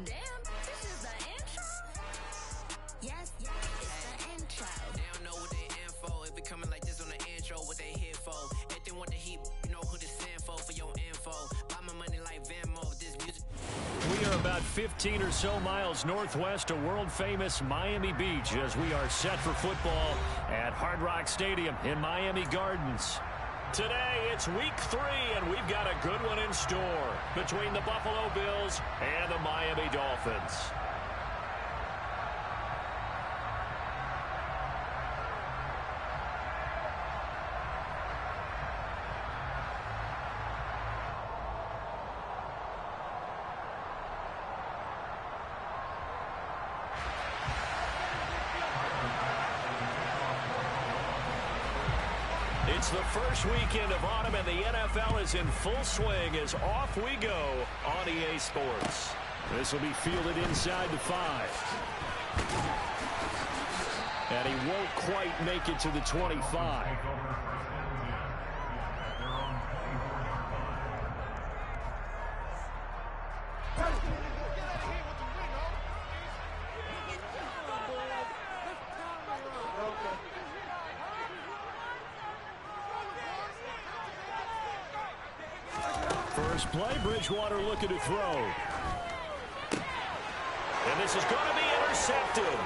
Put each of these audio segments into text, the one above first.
Damn, this is the intro? Yes, it's the intro. They don't know what they in for. If it coming like this on the intro, what they here for? If they want the heat, you know who to send for your info. Buy my money like Venmo with this music. We are about 15 or so miles northwest of world-famous Miami Beach as we are set for football at Hard Rock Stadium in Miami Gardens. Today, it's week 3, and we've got a good one in store between the Buffalo Bills and the Miami Dolphins. It's the first weekend of autumn, and the NFL is in full swing as off we go on EA Sports. This will be fielded inside the 5. And he won't quite make it to the 25. First play, Bridgewater looking to throw. And this is going to be intercepted.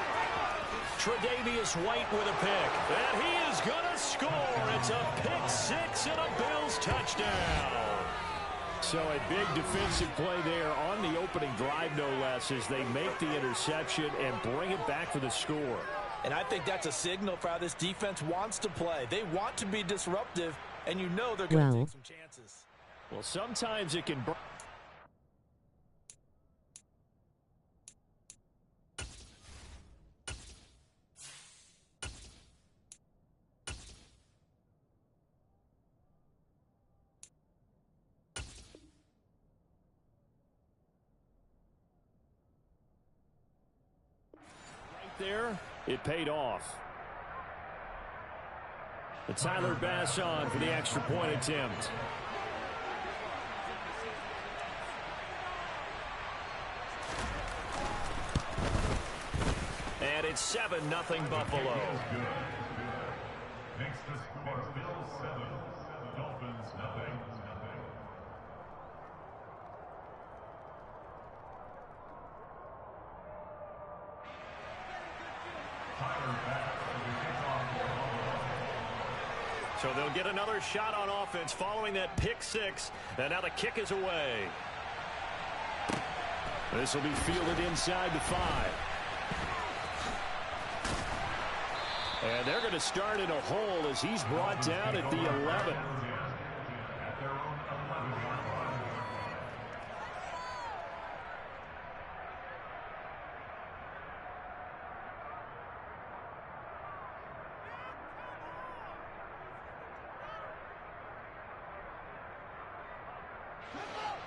Tre'Davious White with a pick. And he is going to score. It's a pick 6 and a Bills touchdown. So a big defensive play there on the opening drive, no less, as they make the interception and bring it back for the score. And I think that's a signal for how this defense wants to play. They want to be disruptive, and you know they're going to take some chances. Well, sometimes it can... Right there, it paid off. But Tyler Bass on for the extra point attempt. And it's 7-0 Buffalo. Makes the score Bills 7, Dolphins 0. So they'll get another shot on offense following that pick 6. And now the kick is away. This will be fielded inside the 5. And they're going to start in a hole as he's brought down at the 11.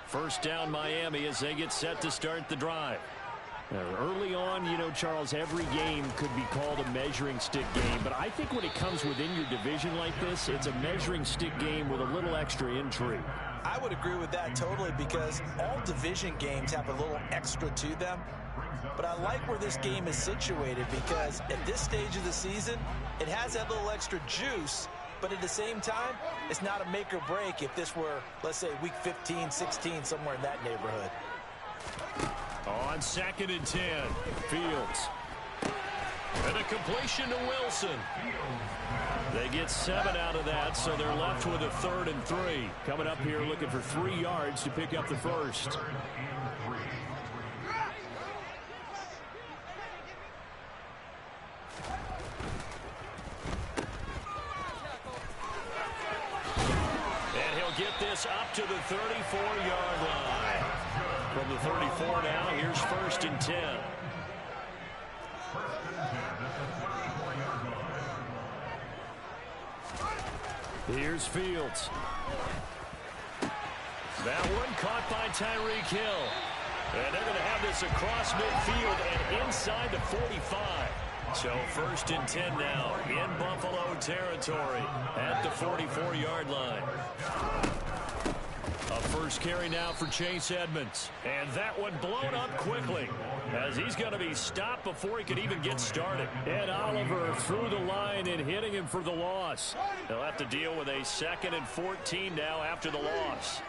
First down Miami as they get set to start the drive. Early on, you know, Charles, every game could be called a measuring stick game. But I think when it comes within your division like this, it's a measuring stick game with a little extra intrigue. I would agree with that totally because all division games have a little extra to them. But I like where this game is situated because at this stage of the season, it has that little extra juice. But at the same time, it's not a make or break if this were, let's say, week 15, 16, somewhere in that neighborhood. On 2nd and 10, Fields. And a completion to Wilson. They get 7 out of that, so they're left with a 3rd and 3. Coming up here looking for 3 yards to pick up the first. And he'll get this up to the 34-yard line. From the 34 now, here's 1st and 10. Here's Fields. That one caught by Tyreek Hill. And they're going to have this across midfield and inside the 45. So 1st and 10 now in Buffalo territory at the 44-yard line. A first carry now for Chase Edmonds. And that one blown up quickly, as he's going to be stopped before he can even get started. And Oliver through the line and hitting him for the loss. They'll have to deal with a 2nd and 14 now after the loss.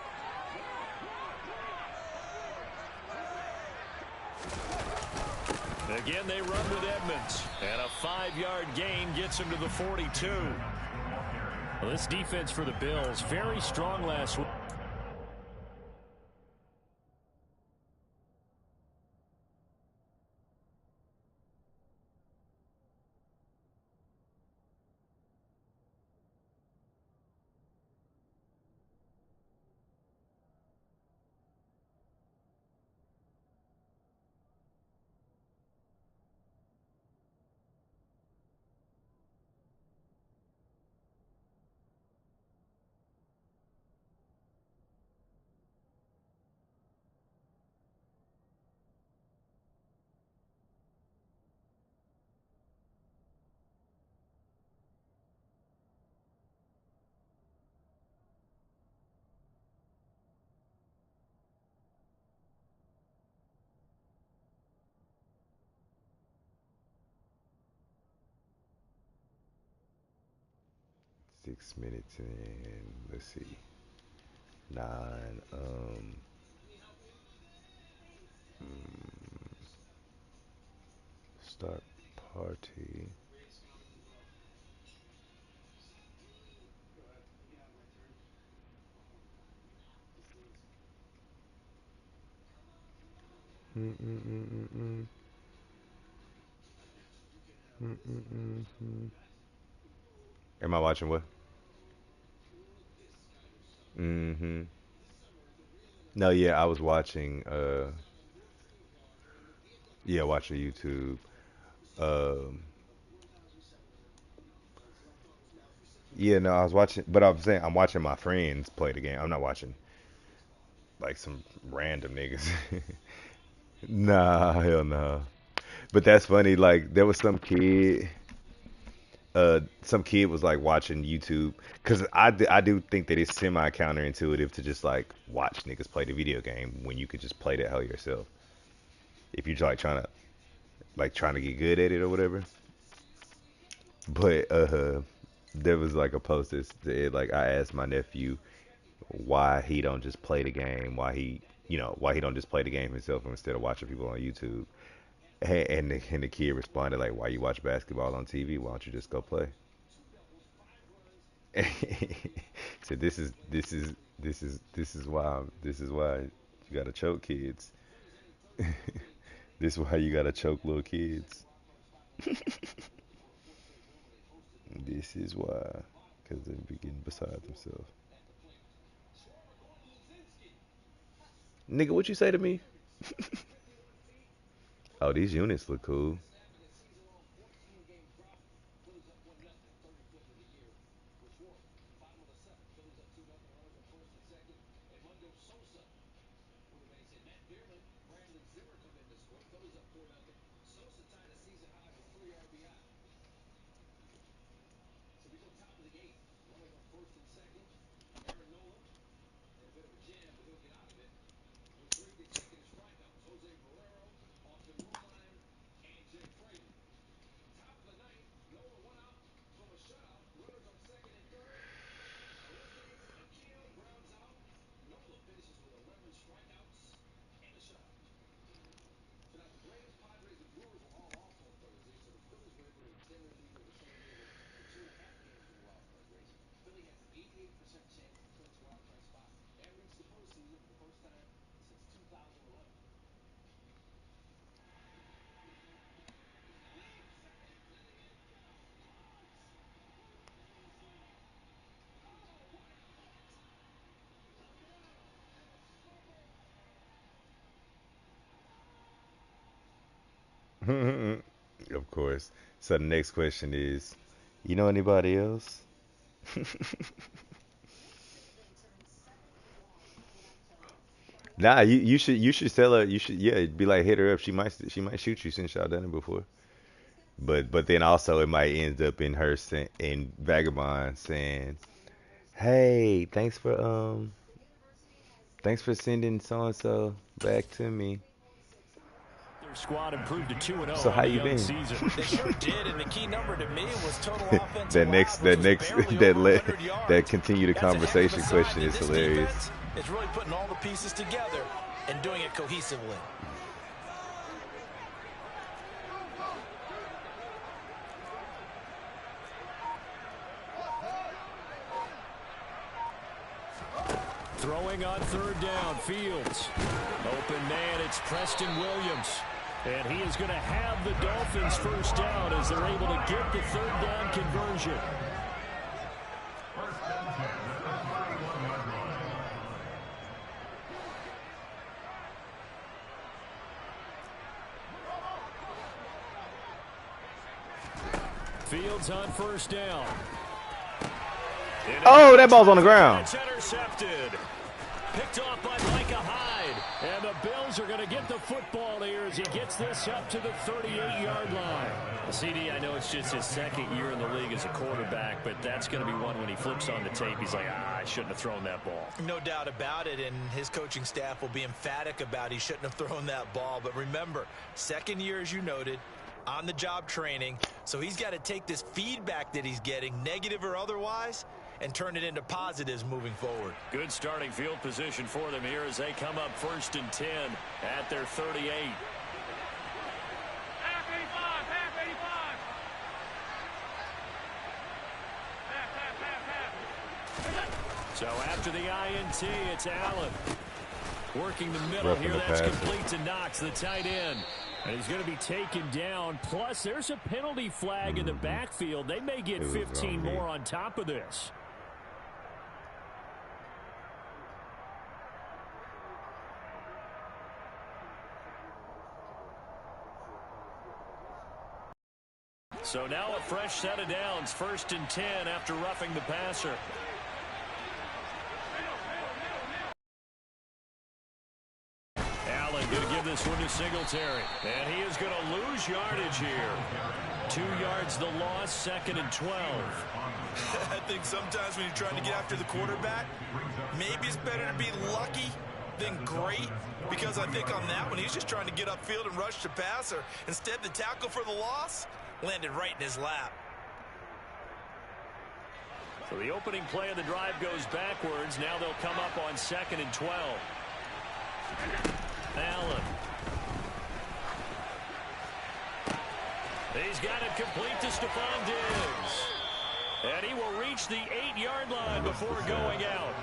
Again, they run with Edmonds. And a 5-yard gain gets him to the 42. Well, this defense for the Bills, very strong last week. Six minutes in, let's see, 9, start party. Am I watching what? Mm-hmm. No, yeah, I was watching, yeah, watching YouTube. Um, yeah, no, I was watching, but I'm saying I'm watching my friends play the game. I'm not watching like some random niggas. Nah, hell no. But that's funny. Like there was some kid was like watching YouTube because I do think that it's semi counterintuitive to just like watch niggas play the video game when you could just play the hell yourself if you're like trying to get good at it or whatever. But there was like a post that said like I asked my nephew why he don't just play the game, why he don't just play the game himself instead of watching people on YouTube. And the kid responded like, "Why you watch basketball on TV? Why don't you just go play?" So this is why you gotta choke kids. This is why you gotta choke little kids. This is why, because they be getting beside themselves. Nigga, what you say to me? Oh, these units look cool. Of course. So the next question is, you know anybody else? Nah, you should tell her. You should, yeah, be like, hit her up. She might shoot you since y'all done it before. But then also it might end up in her in Vagabond saying, "Hey, thanks for Thanks for sending so-and-so back to me. Their squad improved to 2-0 So how on the you young been? season. They sure did, and the key number to me was total offense. that continue the conversation question is hilarious. It's really putting all the pieces together and doing it cohesively. Throwing on third down, Fields. Open man, it's Preston Williams. And he is going to have the Dolphins first down as they're able to get the third down conversion. Fields on first down. Oh, that ball's on the ground. It's intercepted. Picked off by Micah Hyde. And the Bills are going to get the football here as he gets this up to the 38-yard line. CD, I know it's just his second year in the league as a quarterback, but that's going to be one when he flips on the tape. He's like, I shouldn't have thrown that ball. No doubt about it, and his coaching staff will be emphatic about he shouldn't have thrown that ball. But remember, second year, as you noted, on-the-job training, so he's got to take this feedback that he's getting, negative or otherwise, and turn it into positives moving forward. Good starting field position for them here as they come up 1st and 10 at their 38. So after the INT, it's Allen. Working the middle here, that's complete to Knox, the tight end. And he's going to be taken down. Plus, there's a penalty flag in the backfield. They may get 15 more on top of this. So now a fresh set of downs, 1st and 10 after roughing the passer. Allen going to give this one to Singletary. And he is going to lose yardage here. 2 yards the loss, 2nd and 12. I think sometimes when you're trying to get after the quarterback, maybe it's better to be lucky than great, because I think on that one, he's just trying to get upfield and rush the passer. Instead, the tackle for the loss landed right in his lap. So the opening play of the drive goes backwards. Now they'll come up on 2nd and 12. Allen. He's got it complete to Stephon Diggs. And he will reach the 8-yard line before going out.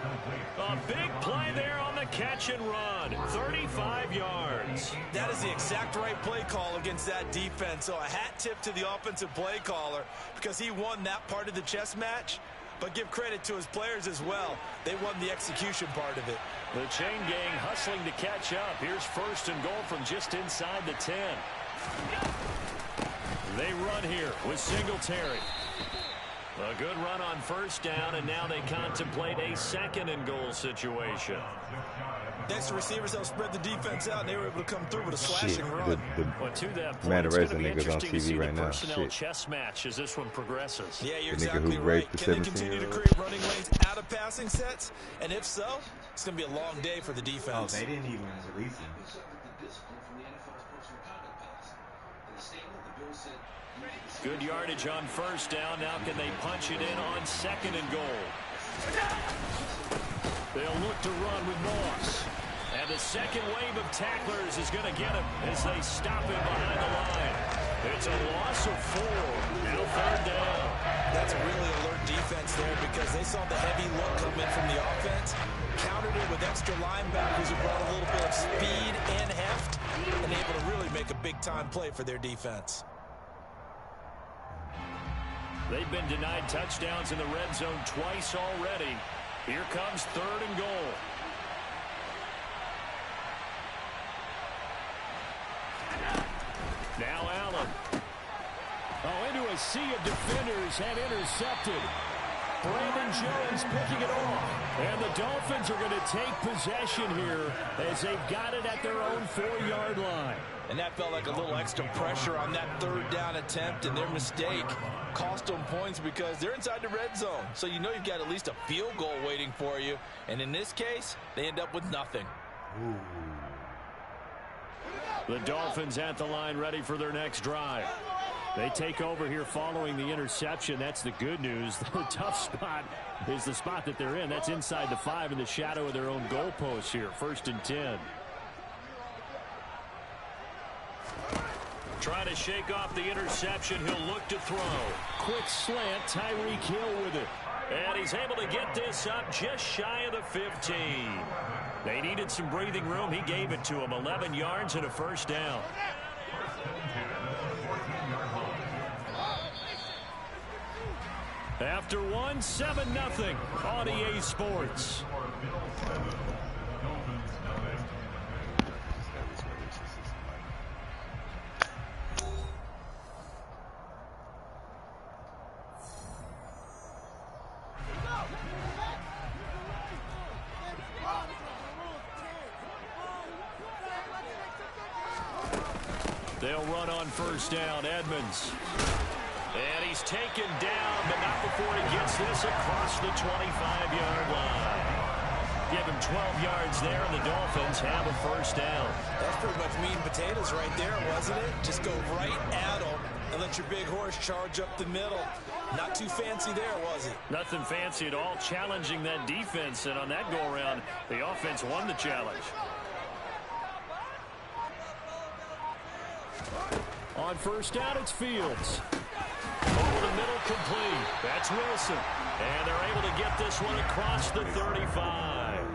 A big play there on the catch and run. 35 yards. That is the exact right play call against that defense. So a hat tip to the offensive play caller because he won that part of the chess match. But give credit to his players as well. They won the execution part of it. The chain gang hustling to catch up. Here's 1st and goal from just inside the 10. They run here with Singletary. A good run on 1st down, and now they contemplate a 2nd and goal situation. Next, the receivers help spread the defense out, and they were able to come through with a slashing run. Well, to that point, Man, the it's rest going of to be niggas on interesting to see TV the right now. personnel Shit. chess match as this one progresses. Yeah, you're The nigga exactly who right. raped the Can they continue to 17-year-old? create running lanes out of passing sets? And if so, it's going to be a long day for the defense. Oh, they didn't even release him. Good yardage on 1st down. Now can they punch it in on 2nd and goal? They'll look to run with Moss. And the second wave of tacklers is going to get him as they stop him behind the line. It's a loss of 4. Now 3rd down. That's a really alert defense there because they saw the heavy look come in from the offense, countered it with extra linebackers who brought a little bit of speed and heft, and able to really make a big-time play for their defense. They've been denied touchdowns in the red zone twice already. Here comes 3rd and goal. Now Allen. Oh, into a sea of defenders, had intercepted. Brandon Jones picking it off. And the Dolphins are going to take possession here as they've got it at their own 4-yard line. And that felt like a little extra pressure on that third down attempt, and their mistake cost them points because they're inside the red zone. So you know you've got at least a field goal waiting for you. And in this case, they end up with nothing. Ooh. The Dolphins at the line ready for their next drive. They take over here following the interception. That's the good news. The tough spot is the spot that they're in. That's inside the 5 in the shadow of their own goalpost here. 1st and 10. Trying to shake off the interception. He'll look to throw. Quick slant. Tyreek Hill with it. And he's able to get this up just shy of the 15. They needed some breathing room. He gave it to him. 11 yards and a 1st down. After 1, 7-0 on EA Sports. They'll run on 1st down. Edmonds. And he's taken down, but not before he gets this across the 25-yard line. Give him 12 yards there, and the Dolphins have a 1st down. That's pretty much meat and potatoes right there, wasn't it? Just go right at them and let your big horse charge up the middle. Not too fancy there, was it? Nothing fancy at all, challenging that defense, and on that go-around, the offense won the challenge. On 1st down, it's Fields. Over the middle, complete. That's Wilson. And they're able to get this one across the 35.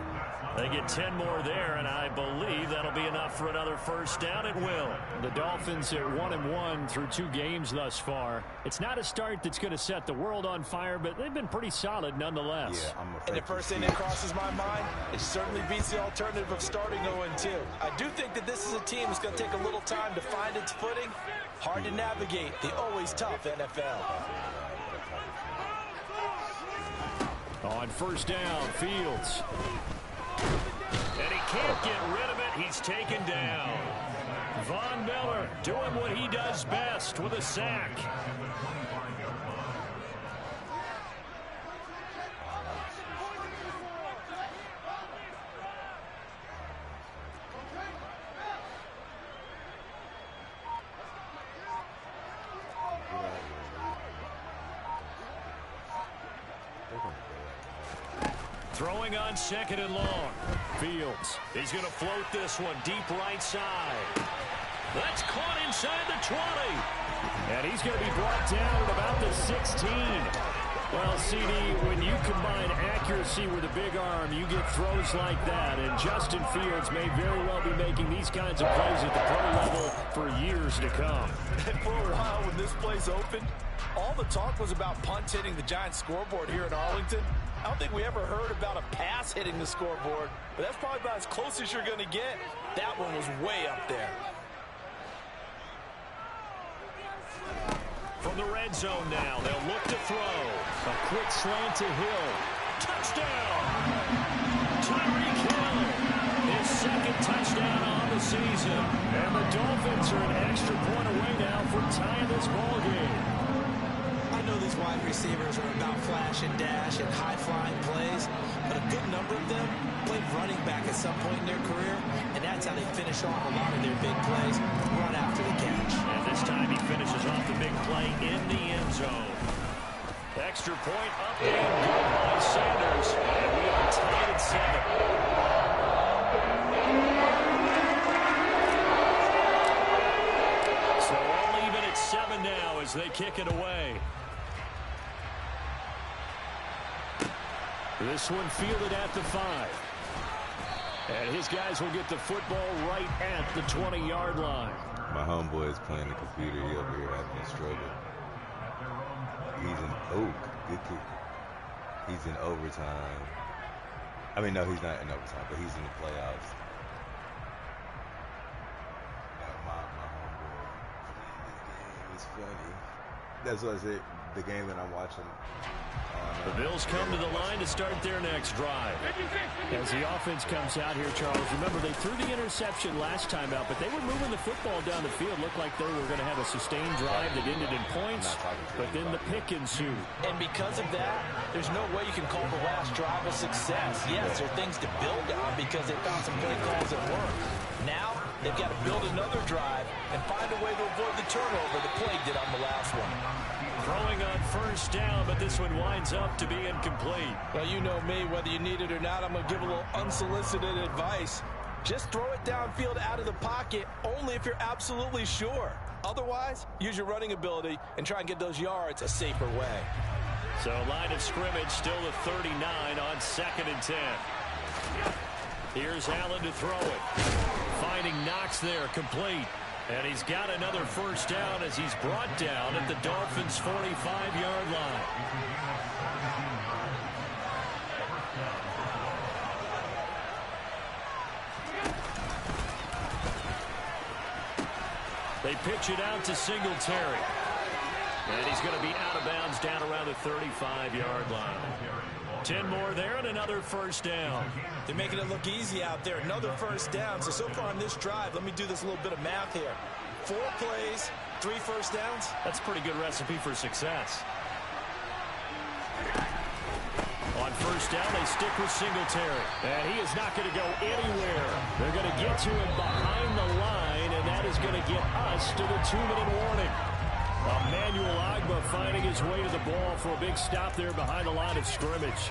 They get 10 more there, and I believe that'll be enough for another 1st down. It will. The Dolphins are 1-1 through 2 games thus far. It's not a start that's going to set the world on fire, but they've been pretty solid nonetheless. Yeah, And the first thing that crosses my mind, it certainly beats the alternative of starting 0-2. I do think that this is a team that's going to take a little time to find its footing. Hard to navigate the always tough NFL. On 1st down, Fields. And he can't get rid of it. He's taken down. Von Miller doing what he does best with a sack. Throwing on 2nd and long. Fields. He's going to float this one deep right side. That's caught inside the 20. And he's going to be brought down at about the 16. Well, CD, when you combine accuracy with a big arm, you get throws like that. And Justin Fields may very well be making these kinds of plays at the pro level for years to come. And for a while, when this place opened, all the talk was about punts hitting the Giants scoreboard here in Arlington. I don't think we ever heard about a pass hitting the scoreboard, but that's probably about as close as you're going to get. That one was way up there. From the red zone now, they'll look to throw. A quick slant to Hill. Touchdown! Tyreek Hill, his 2nd touchdown on the season. And the Dolphins are an extra point away now from tying this ball game. I know these wide receivers are about flash and dash and high-flying plays, but a good number of them played running back at some point in their career, and that's how they finish off a lot of their big plays, run after the catch. And this time he finishes off the big play in the end zone. Extra point up and good by Sanders, and we are tied at 7. So all even at 7 now as they kick it away. This one fielded at the 5. And his guys will get the football right at the 20-yard line. My homeboy is playing the computer. He over here having a struggle. He's in good kick. He's in overtime. I mean, no, he's not in overtime, but he's in the playoffs. My homeboy playing this game is funny. That's what I said. the game that I'm watching. The Bills come to the line to start their next drive. As the offense comes out here, Charles, remember they threw the interception last time out, but they were moving the football down the field. Looked like they were going to have a sustained drive that ended in points, but then the pick ensued. And because of that, there's no way you can call the last drive a success. Yes, there are things to build on because they found some play calls that work. Now, they've got to build another drive and find a way to avoid the turnover the play did on the last one. Throwing on first down, but this one winds up to be incomplete. Well, you know me, whether you need it or not, I'm going to give a little unsolicited advice. Just throw it downfield out of the pocket only if you're absolutely sure. Otherwise, use your running ability and try and get those yards a safer way. So line of scrimmage still at 39 on 2nd and 10. Here's Allen to throw it. Finding Knox there, complete. And he's got another first down as he's brought down at the Dolphins' 45-yard line. They pitch it out to Singletary. And he's going to be out of bounds down around the 35-yard line. 10 more there and another first down. They're making it look easy out there. Another first down. So far on this drive, let me do this little bit of math here. 4 plays, 3 first downs. That's a pretty good recipe for success. On first down, they stick with Singletary. And he is not going to go anywhere. They're going to get to him behind the line, and that is going to get us to the 2-minute warning. Emmanuel Ogbah finding his way to the ball for a big stop there behind the line of scrimmage.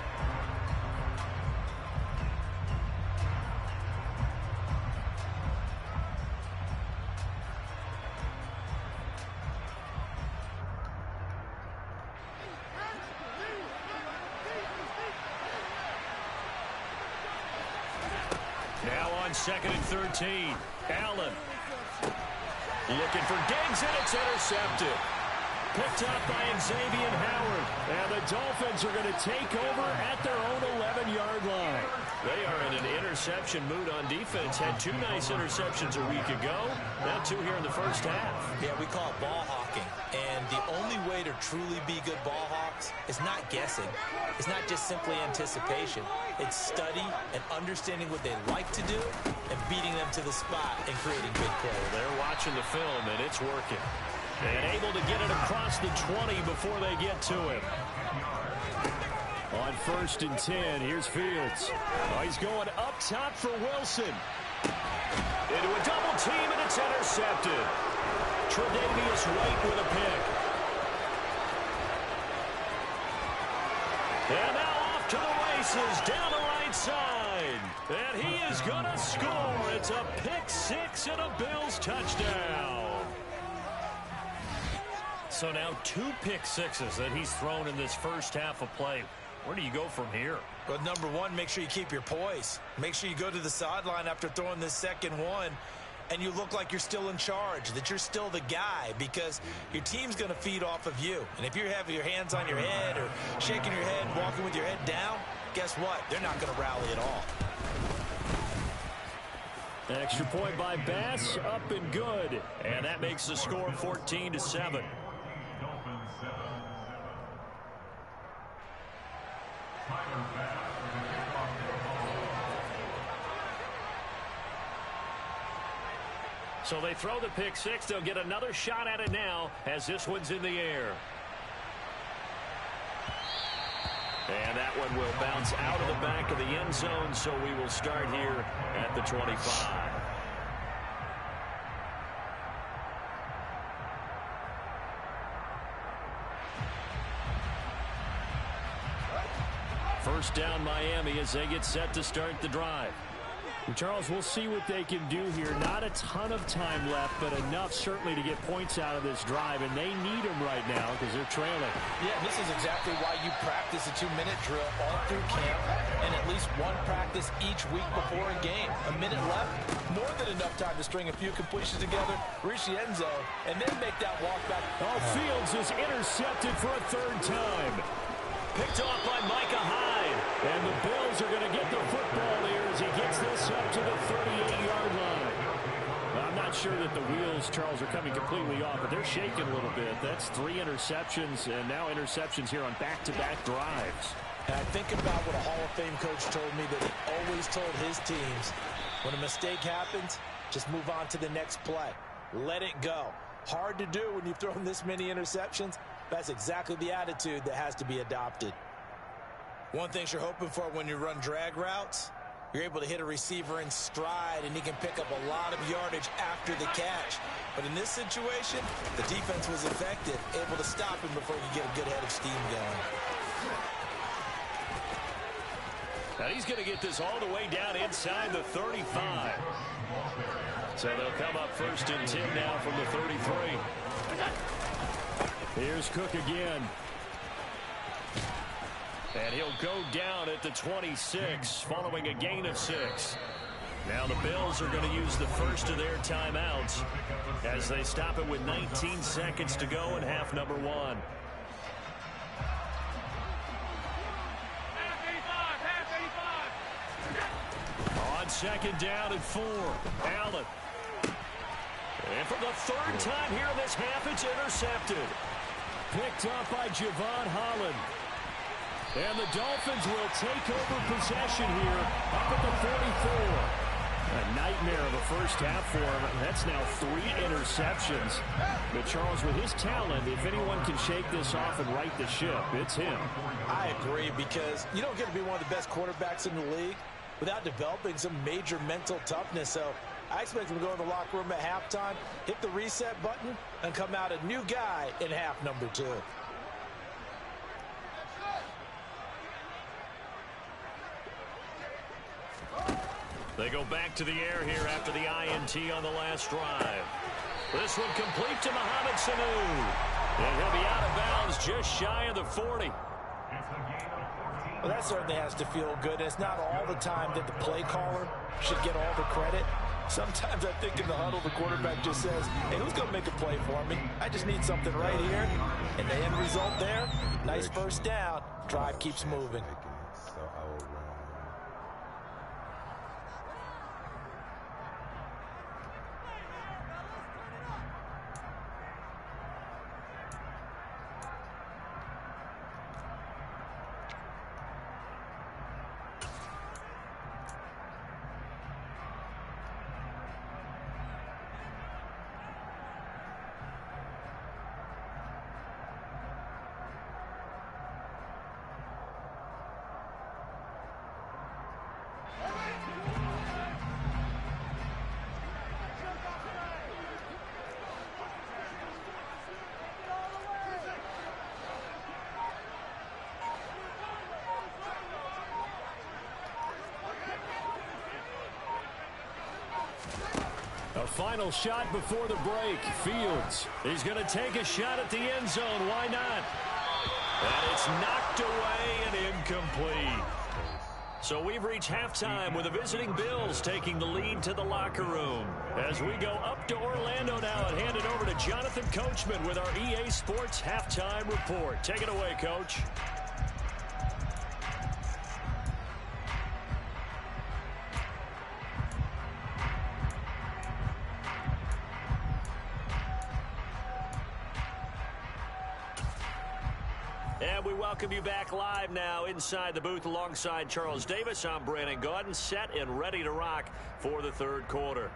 Now on 2nd and 13, Allen. Looking for Diggs, and it's intercepted. Picked up by Xavier Howard. And the Dolphins are going to take over at their own 11-yard line. They are in an interception mood on defense. Had 2 nice interceptions a week ago. Now 2 here in the first half. Yeah, we call it ball hawking. And the only way to truly be good ball hawks is not guessing. It's not just simply anticipation. It's study and understanding what they like to do and beating them to the spot and creating big plays. They're watching the film, and it's working. And able to get it across the 20 before they get to him. On 1st and 10, here's Fields. Oh, he's going up top for Wilson. Into a double team, and it's intercepted. Tre'Davious White with a pick. And now off to the races, down the right side. And he is going to score. It's a pick 6 and a Bills touchdown. So now 2 pick sixes that he's thrown in this first half of play. Where do you go from here? Well, number one, make sure you keep your poise. Make sure you go to the sideline after throwing this second one, and you look like you're still in charge, that you're still the guy, because your team's going to feed off of you. And if you're having your hands on your head or shaking your head, walking with your head down, guess what? They're not going to rally at all. Extra point by Bass, up and good. And that makes the score 14-7. So they throw the pick 6. They'll get another shot at it now as this one's in the air. And that one will bounce out of the back of the end zone, so we will start here at the 25. First down Miami as they get set to start the drive. And Charles, we'll see what they can do here. Not a ton of time left, but enough certainly to get points out of this drive, and they need them right now because they're trailing. Yeah, this is exactly why you practice a 2-minute drill all through camp and at least one practice each week before a game. A minute left, more than enough time to string a few completions together, reach the end zone, and then make that walk back. Oh, Fields is intercepted for a 3rd time. Picked off by Micah Hyde. And the Bills are going to get the football here as he gets this up to the 38-yard line. I'm not sure that the wheels, Charles, are coming completely off, but they're shaking a little bit. That's 3 interceptions, and now interceptions here on back-to-back drives. And I think about what a Hall of Fame coach told me that he always told his teams, when a mistake happens, just move on to the next play. Let it go. Hard to do when you've thrown this many interceptions. That's exactly the attitude that has to be adopted. One thing you're hoping for when you run drag routes, you're able to hit a receiver in stride, and he can pick up a lot of yardage after the catch. But in this situation, the defense was effective, able to stop him before you get a good head of steam going. Now he's going to get this all the way down inside the 35. So they'll come up 1st and 10 now from the 33. Here's Cook again. And he'll go down at the 26 following a gain of 6. Now the Bills are going to use the first of their timeouts as they stop it with 19 seconds to go in half number 1. On 2nd down and 4, Allen. And for the 3rd time here in this half, it's intercepted. Picked up by Javon Holland. And the Dolphins will take over possession here up at the 44. A nightmare of a first half for him. That's now 3 interceptions. But Charles, with his talent, if anyone can shake this off and right the ship, it's him. I agree, because you don't get to be one of the best quarterbacks in the league without developing some major mental toughness. So I expect him to go in the locker room at halftime, hit the reset button, and come out a new guy in half number 2. They go back to the air here after the INT on the last drive. This one complete to Mohamed Sanu. And he'll be out of bounds just shy of the 40. Well, that certainly has to feel good. It's not all the time that the play caller should get all the credit. Sometimes I think in the huddle, the quarterback just says, hey, who's going to make a play for me? I just need something right here. And the end result there, nice first down. Drive keeps moving. A final shot before the break. Fields. He's going to take a shot at the end zone. Why not? And it's knocked away and incomplete. So we've reached halftime with the visiting Bills taking the lead to the locker room. As we go up to Orlando now and hand it over to Jonathan Coachman with our EA Sports Halftime Report. Take it away, Coach. And we welcome you back live now inside the booth alongside Charles Davis. I'm Brandon Gaudin, set and ready to rock for the 3rd quarter.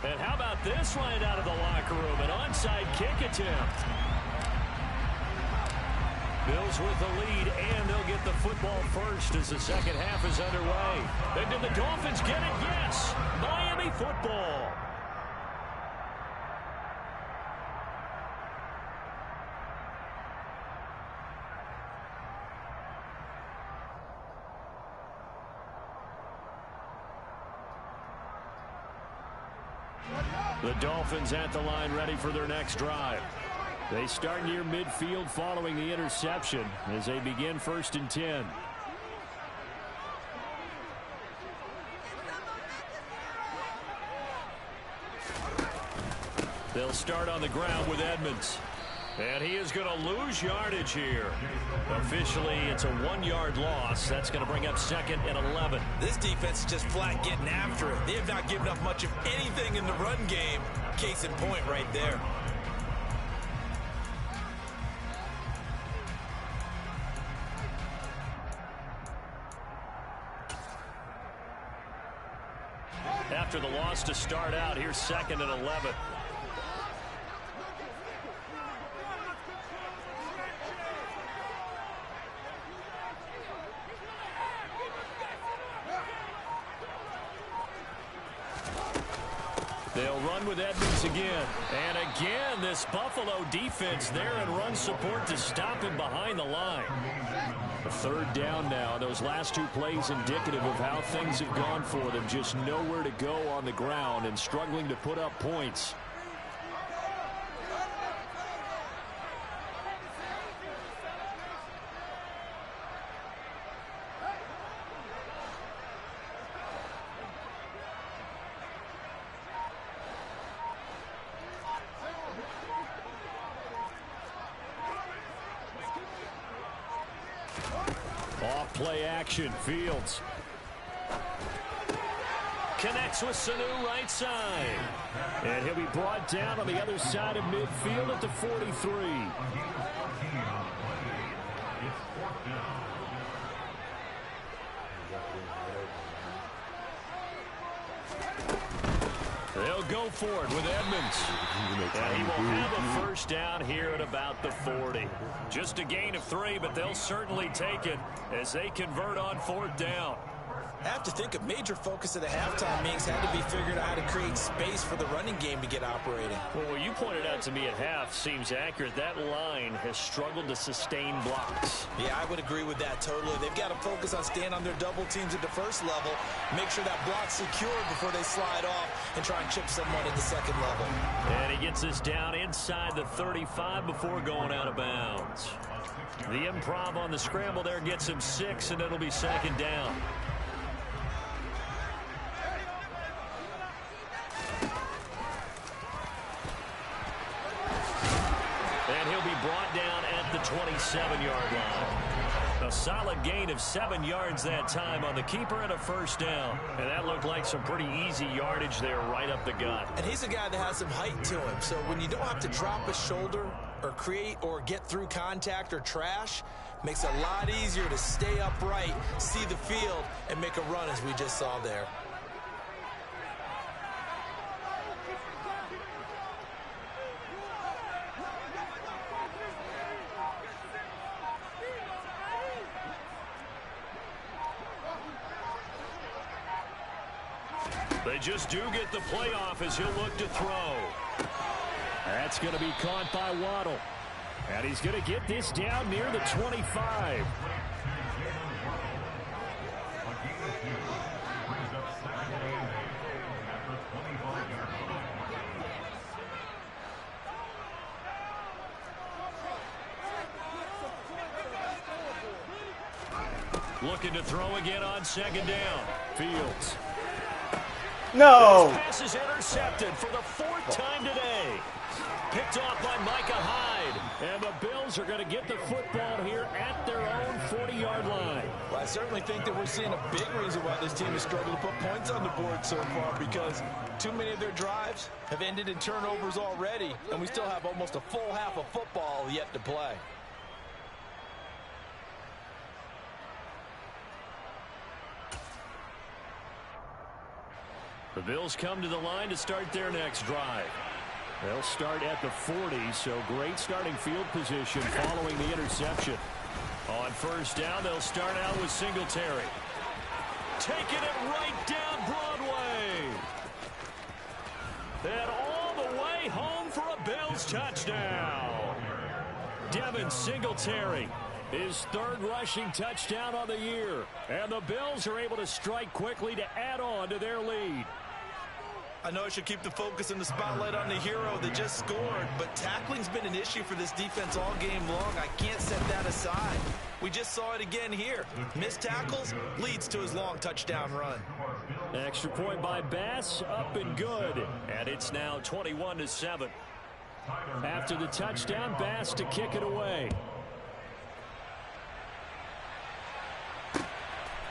And how about this line out of the locker room? An onside kick attempt. Bills with the lead, and they'll get the football first as the second half is underway. And did the Dolphins get it? Yes. Miami football. The Dolphins at the line ready for their next drive. They start near midfield following the interception as they begin 1st and 10. They'll start on the ground with Edmonds. And he is going to lose yardage here. Officially, it's a 1-yard loss. That's going to bring up 2nd and 11. This defense is just flat getting after it. They have not given up much of anything in the run game. Case in point right there. After the loss to start out, here's 2nd and 11. They'll run with Edmonds again. And again, this Buffalo defense there in run support to stop him behind the line. A 3rd down now. Those last 2 plays indicative of how things have gone for them. Just nowhere to go on the ground and struggling to put up points. Off-play action, Fields. Connects with Sanu right side. And he'll be brought down on the other side of midfield at the 43. They'll go for it with Edmonds. And he will have a 1st down here at about the 40. Just a gain of 3, but they'll certainly take it as they convert on 4th down. I have to think a major focus of the halftime meetings had to be figured out how to create space for the running game to get operating. Well, what you pointed out to me at half seems accurate. That line has struggled to sustain blocks. Yeah, I would agree with that totally. They've got to focus on staying on their double teams at the 1st level, make sure that block's secured before they slide off and try and chip someone at the 2nd level. And he gets this down inside the 35 before going out of bounds. The improv on the scramble there gets him 6, and it'll be 2nd down. And he'll be brought down at the 27-yard line. A solid gain of 7 yards that time on the keeper and a 1st down. And that looked like some pretty easy yardage there right up the gut. And he's a guy that has some height to him. So when you don't have to drop a shoulder or create or get through contact or trash, makes it a lot easier to stay upright, see the field, and make a run as we just saw there. They just do get the playoff as he'll look to throw. That's going to be caught by Waddle. And he's going to get this down near the 25. Looking to throw again on 2nd down. Fields. No! This pass is intercepted for the 4th time today. Picked off by Micah Hyde. And the Bills are going to get the football here at their own 40-yard line. Well, I certainly think that we're seeing a big reason why this team has struggled to put points on the board so far, because too many of their drives have ended in turnovers already, and we still have almost a full half of football yet to play. The Bills come to the line to start their next drive. They'll start at the 40, so great starting field position following the interception. On 1st down, they'll start out with Singletary. Taking it right down Broadway. And all the way home for a Bills touchdown. Devin Singletary, his 3rd rushing touchdown on the year. And the Bills are able to strike quickly to add on to their lead. I know I should keep the focus and the spotlight on the hero that just scored, but tackling's been an issue for this defense all game long. I can't set that aside. We just saw it again here. Missed tackles leads to his long touchdown run. Extra point by Bass, up and good. And it's now 21-7. After the touchdown, Bass to kick it away.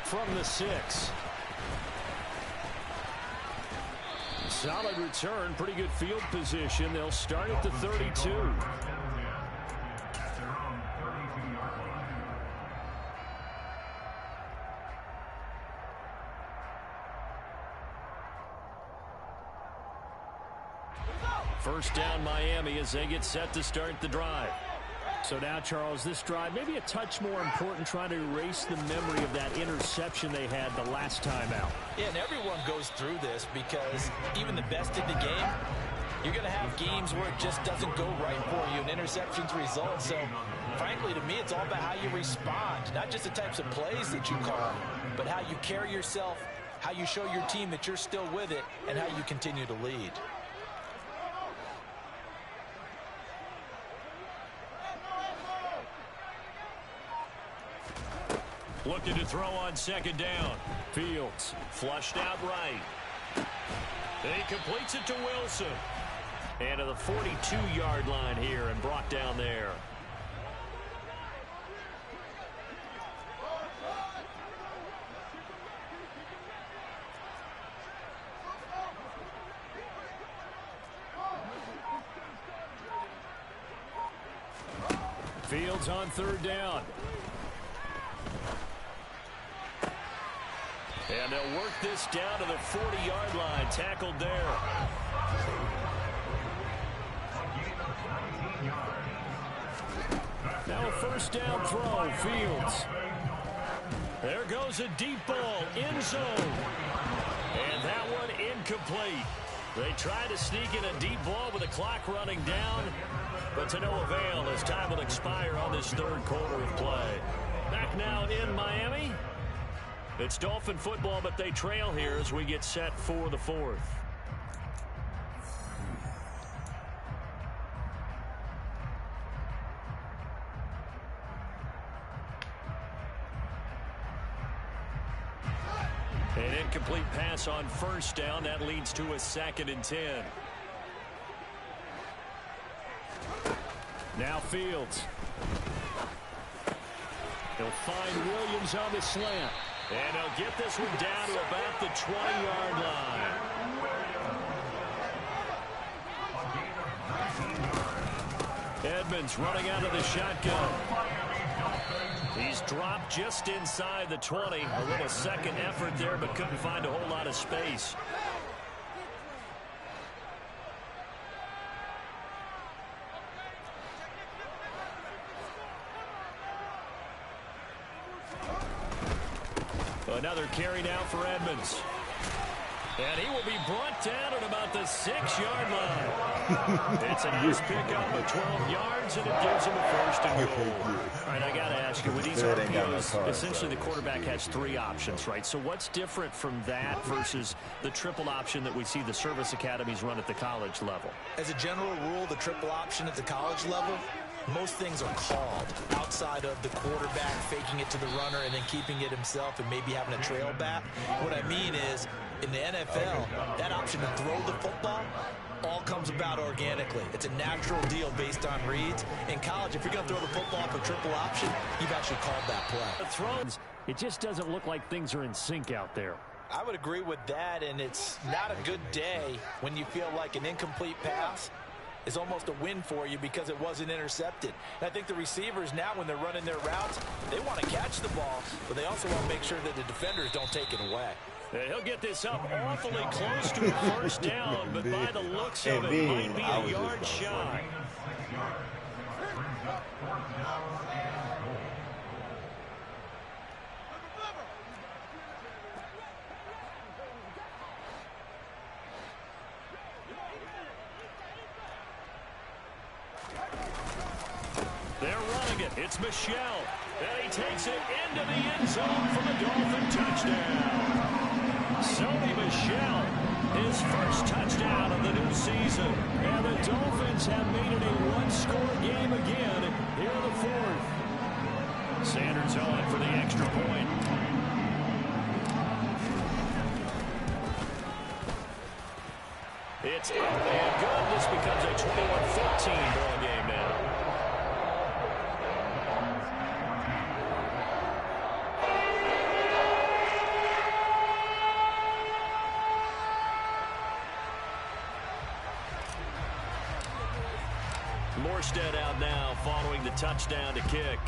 From the 6. Solid return, pretty good field position. They'll start at the 32. First down Miami as they get set to start the drive. So now, Charles, this drive maybe a touch more important, trying to erase the memory of that interception they had the last time out. Yeah, and everyone goes through this because even the best in the game, you're going to have games where it just doesn't go right for you, and interceptions result. So, frankly, to me, it's all about how you respond, not just the types of plays that you call, but how you carry yourself, how you show your team that you're still with it, and how you continue to lead. Looking to throw on second down. Fields flushed out right. He completes it to Wilson. And to the 42-yard line here and brought down there. Fields on third down. And they'll work this down to the 40-yard line. Tackled there. Now a first down throw. Fields. There goes a deep ball. End zone. And that one incomplete. They try to sneak in a deep ball with the clock running down, but to no avail as time will expire on this third quarter of play. Back now in Miami. It's Dolphin football, but they trail here as we get set for the fourth. An incomplete pass on first down. That leads to a 2nd and 10. Now Fields. He'll find Williams on the slant. And he'll get this one down to about the 20-yard line. Edmonds running out of the shotgun. He's dropped just inside the 20. A little second effort there, but couldn't find a whole lot of space. Another carry now for Edmonds. And he will be brought down at about the 6-yard line. It's a nice pickup of 12 yards, and it gives him a first and goal. All right, I got to ask you, with these RPOs, essentially the quarterback has 3 options, right? So what's different from that versus the triple option that we see the service academies run at the college level? As a general rule, the triple option at the college level, most things are called outside of the quarterback faking it to the runner and then keeping it himself and maybe having a trail back. What I mean is, in the NFL, that option to throw the football all comes about organically. It's a natural deal based on reads. In college, if you're going to throw the football for triple option, you've actually called that play. The throws, it just doesn't look like things are in sync out there. I would agree with that, and it's not a good day when you feel like an incomplete pass is almost a win for you because it wasn't intercepted. And I think the receivers now, when they're running their routes, they want to catch the ball, but they also want to make sure that the defenders don't take it away. He'll get this up awfully close to a first down, but by the looks of it, might be a yard shy. They're running it. It's Michel. And he takes it into the end zone for the Dolphin touchdown. Sony Michel, his first touchdown of the new season. And the Dolphins have made it a one-score game again here in the fourth. Sanders on for the extra point. It's up and good. This becomes a 21-14 ball game now. Morstead out now following the touchdown to kick.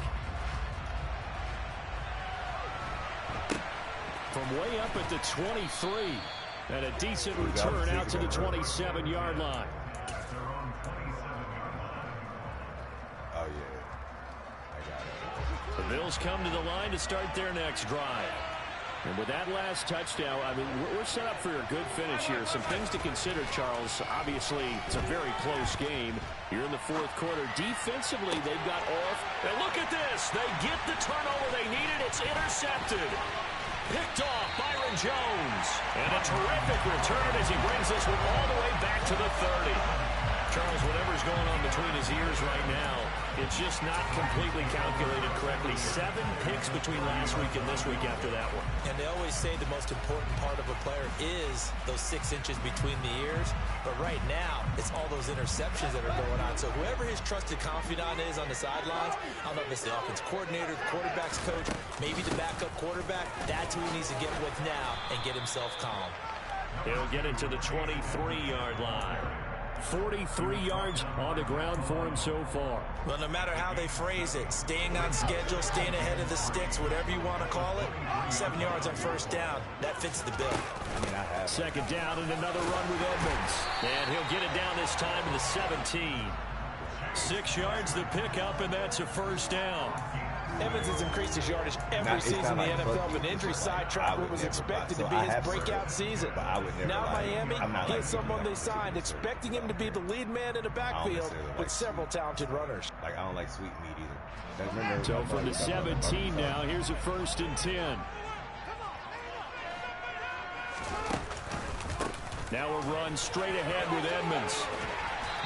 From way up at the 23. And a decent return out to the 27-yard line. Oh, yeah. I got it. The Bills come to the line to start their next drive. And with that last touchdown, I mean, we're set up for a good finish here. Some things to consider, Charles. Obviously, it's a very close game. Here in the fourth quarter, defensively, they've got off. And look at this. They get the turnover they needed. It's intercepted. Picked off Byron Jones. And a terrific return as he brings this one all the way back to the 30. Charles, whatever's going on between his ears right now, it's just not completely calculated correctly. 7 picks between last week and this week after that one. And they always say the most important part of a player is those 6 inches between the ears. But right now, it's all those interceptions that are going on. So whoever his trusted confidant is on the sidelines, I don't know if it's the offense coordinator, the quarterback's coach, maybe the backup quarterback, that's who he needs to get with now and get himself calm. He'll get it to the 23-yard line. 43 yards on the ground for him so far. Well, no matter how they phrase it, staying on schedule, staying ahead of the sticks, whatever you want to call it, 7 yards on first down, that fits the bill. Second down and another run with Edmonds. And he'll get it down this time to the 17. 6 yards the pickup, and that's a first down. Evans has increased his yardage every season in the NFL, but injury sidetracked what was expected to be his breakout season. Now Miami, he is someone they signed, expecting him to be the lead man in the backfield with several talented runners. Like, I don't like sweet meat either. So from the 17 now, here's a 1st and 10. Now a run straight ahead with Edmonds.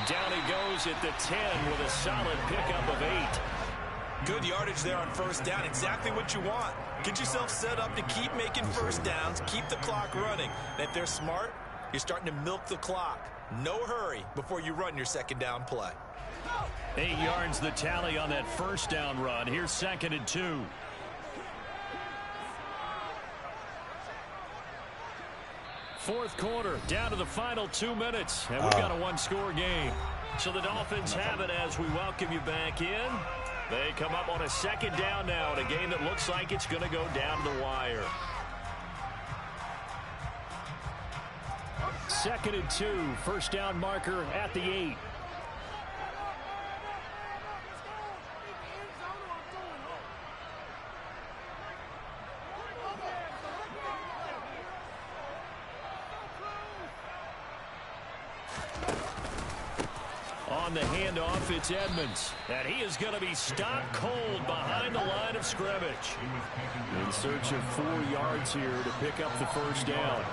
Down he goes at the 10 with a solid pickup of 8. Good yardage there on first down. Exactly what you want. Get yourself set up to keep making first downs, keep the clock running. And if they're smart, you're starting to milk the clock. No hurry before you run your second down play. 8 yards the tally on that first down run. Here's 2nd and 2. Fourth quarter, down to the final 2 minutes. And we've got a one-score game. So the Dolphins have it as we welcome you back in. They come up on a second down now in a game that looks like it's going to go down the wire. 2nd and 2, first down marker at the 8. On the handoff, it's Edmonds. And he is going to be stopped cold behind the line of scrimmage. In search of 4 yards here to pick up the first down.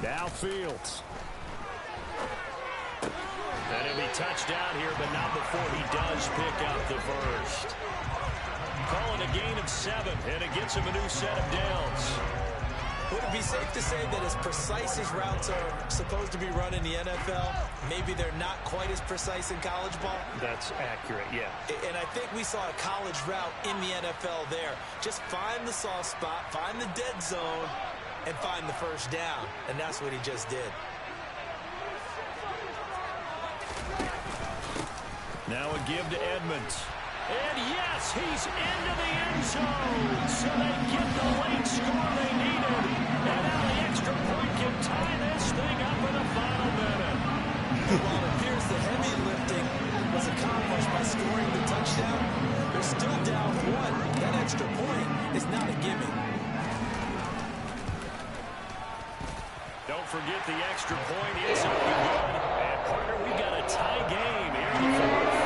Now Fields. And he'll be touched down here, but not before he does pick up the first. Calling a gain of 7, and it gets him a new set of downs. Would it be safe to say that as precise as routes are supposed to be run in the NFL, maybe they're not quite as precise in college ball? That's accurate, yeah. And I think we saw a college route in the NFL there. Just find the soft spot, find the dead zone, and find the first down. And that's what he just did. Now a give to Edmonds. And yes, he's into the end zone. So they get the late score they needed. And now the extra point can tie this thing up in the final minute. While it appears the heavy lifting was accomplished by scoring the touchdown, they're still down 1. That extra point is not a gimme. Don't forget the extra point is up and good. And Partner, we've got a tie game here in the fourth.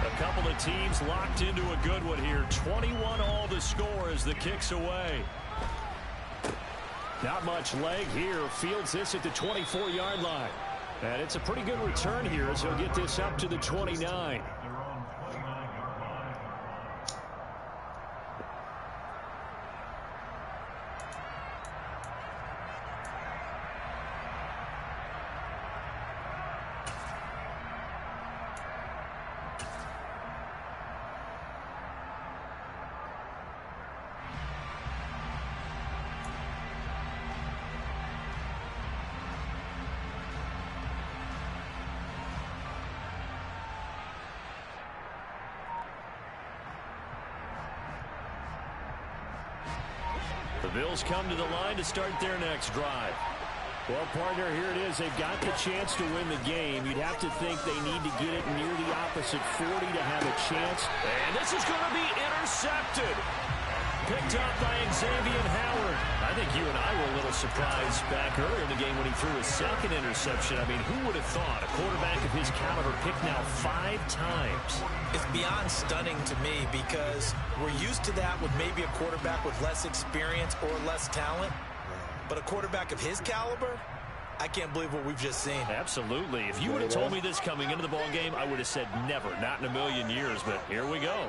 A couple of teams locked into a good one here. 21 all the score as the kick's away. Not much leg here. Fields this at the 24-yard line. And it's a pretty good return here as he'll get this up to the 29. The Bills come to the line to start their next drive. Well, partner, here it is. They've got the chance to win the game. You'd have to think they need to get it near the opposite 40 to have a chance. And this is going to be intercepted. Picked up by Xavier Howard. I think you and I were a little surprised back earlier in the game when he threw his second interception. I mean, who would have thought a quarterback of his caliber picked now 5 times? It's beyond stunning to me because we're used to that with maybe a quarterback with less experience or less talent. But a quarterback of his caliber, I can't believe what we've just seen. Absolutely. If you would have told me this coming into the ball game, I would have said never, not in a million years. But here we go.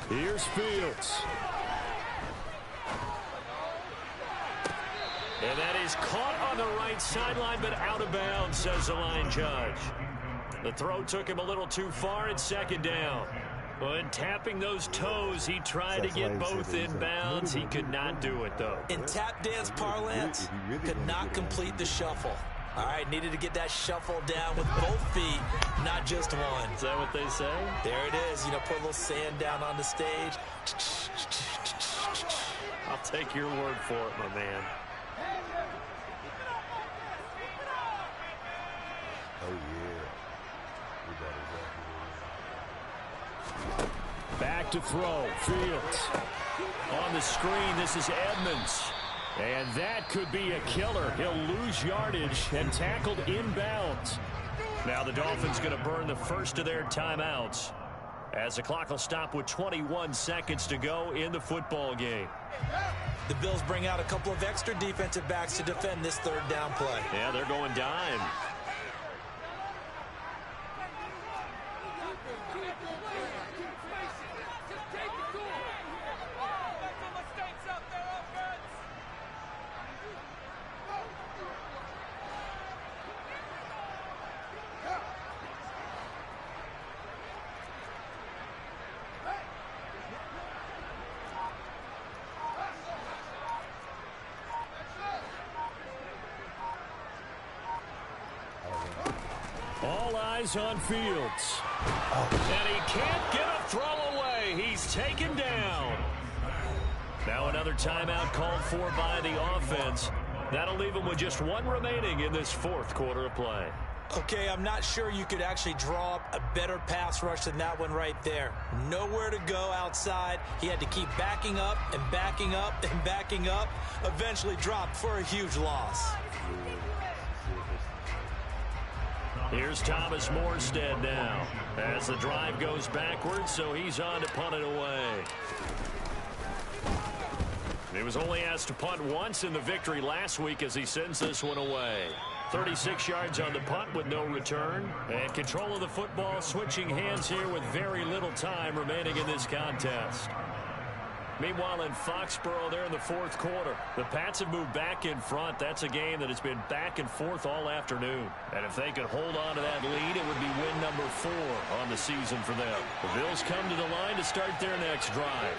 Here's Fields. And that is caught on the right sideline, but out of bounds, says the line judge. The throw took him a little too far at second down. When tapping those toes, he tried to get both in bounds. He could not do it, though. In tap dance parlance, could not complete the shuffle. All right, needed to get that shuffle down with both feet, not just one. Is that what they say? There it is. You know, put a little sand down on the stage. I'll take your word for it, my man. Oh, yeah. Back to throw. Fields. On the screen, this is Edmonds. And that could be a killer. He'll lose yardage and tackled inbounds. Now the Dolphins going to burn the first of their timeouts as the clock will stop with 21 seconds to go in the football game. The Bills bring out a couple of extra defensive backs to defend this third down play. Yeah, they're going dime. All eyes on Fields. And he can't get a throw away. He's taken down. Now another timeout called for by the offense. That'll leave him with just one remaining in this fourth quarter of play. Okay, I'm not sure you could actually draw up a better pass rush than that one right there. Nowhere to go outside. He had to keep backing up and backing up and backing up. Eventually dropped for a huge loss. Here's Thomas Morstead now as the drive goes backwards, so he's on to punt it away. He was only asked to punt once in the victory last week as he sends this one away. 36 yards on the punt with no return. And control of the football switching hands here with very little time remaining in this contest. Meanwhile, in Foxborough, there in the fourth quarter, the Pats have moved back in front. That's a game that has been back and forth all afternoon. And if they could hold on to that lead, it would be win number 4 on the season for them. The Bills come to the line to start their next drive.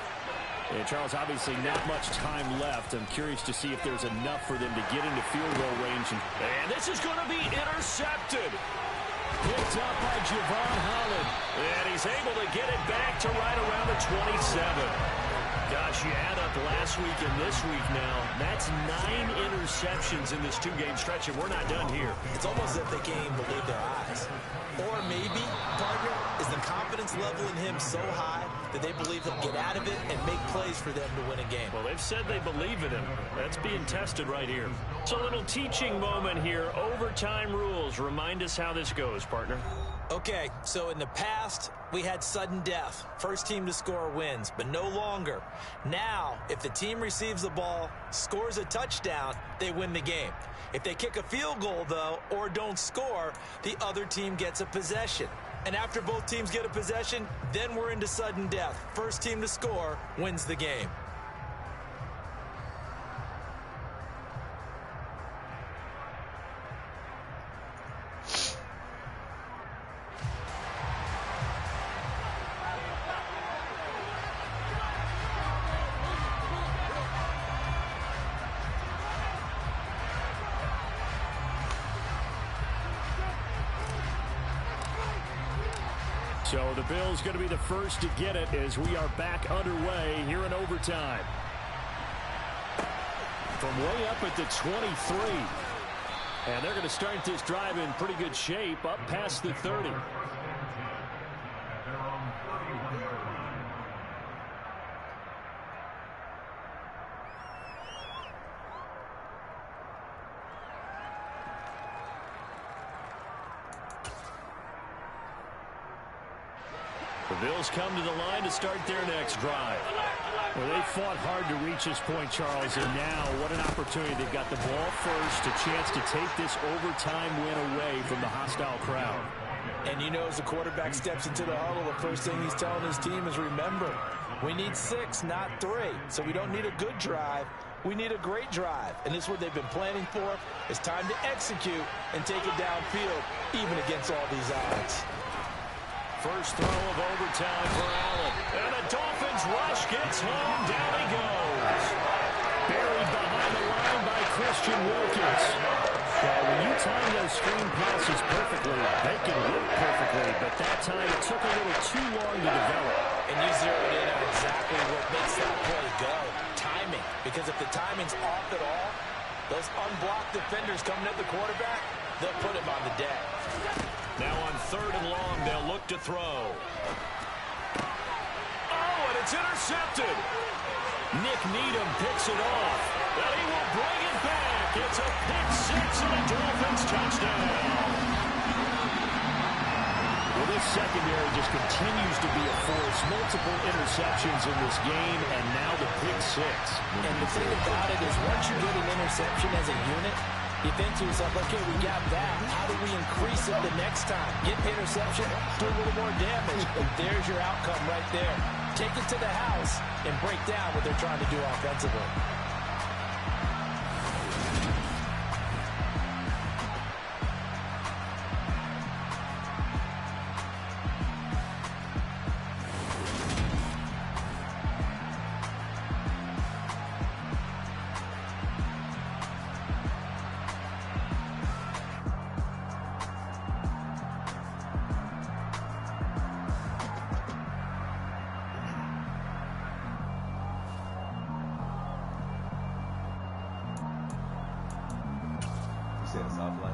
And Charles, obviously not much time left. I'm curious to see if there's enough for them to get into field goal range. And this is going to be intercepted. Picked up by Javon Holland. And he's able to get it back to right around the 27. Gosh, you add up last week and this week now, that's 9 interceptions in this 2-game stretch, and we're not done here. It's almost as if they can't even believe their eyes. Or maybe, partner, is the confidence level in him so high that they believe he'll get out of it and make plays for them to win a game. Well, they've said they believe in him. That's being tested right here. It's a little teaching moment here. Overtime rules. Remind us how this goes, partner. Okay, so in the past, we had sudden death. First team to score wins, but no longer. Now, if the team receives the ball, scores a touchdown, they win the game. If they kick a field goal, though, or don't score, the other team gets a possession. And after both teams get a possession, then we're into sudden death. First team to score wins the game. So the Bills going to be the first to get it as we are back underway here in overtime. From way up at the 23. And they're going to start this drive in pretty good shape up past the 30. The Bills come to the line to start their next drive. Well, they fought hard to reach this point, Charles, and now what an opportunity. They've got the ball first, a chance to take this overtime win away from the hostile crowd. And you know, as the quarterback steps into the huddle, the first thing he's telling his team is, remember, we need 6, not 3. So we don't need a good drive. We need a great drive. And this is what they've been planning for. It's time to execute and take it downfield, even against all these odds. First throw of overtime for Allen. And the Dolphins rush gets home. Down he goes. Buried behind the line by Christian Wilkins. Well, when you time those screen passes perfectly, they can work perfectly. But that time it took a little too long to develop. And you zeroed in on exactly what makes that play go. Timing. Because if the timing's off at all, those unblocked defenders coming at the quarterback, they'll put him on the deck. Now on 3rd and long, they'll look to throw. Oh, and it's intercepted. Nick Needham picks it off. And he will bring it back. It's a pick 6 and a Dolphins touchdown. Well, this secondary just continues to be a force. Multiple interceptions in this game, and now the pick 6. And the thing about it is once you get an interception as a unit, you think to yourself, okay, we got that. How do we increase it the next time? Get the interception, do a little more damage, and there's your outcome right there. Take it to the house and break down what they're trying to do offensively. Said soft line.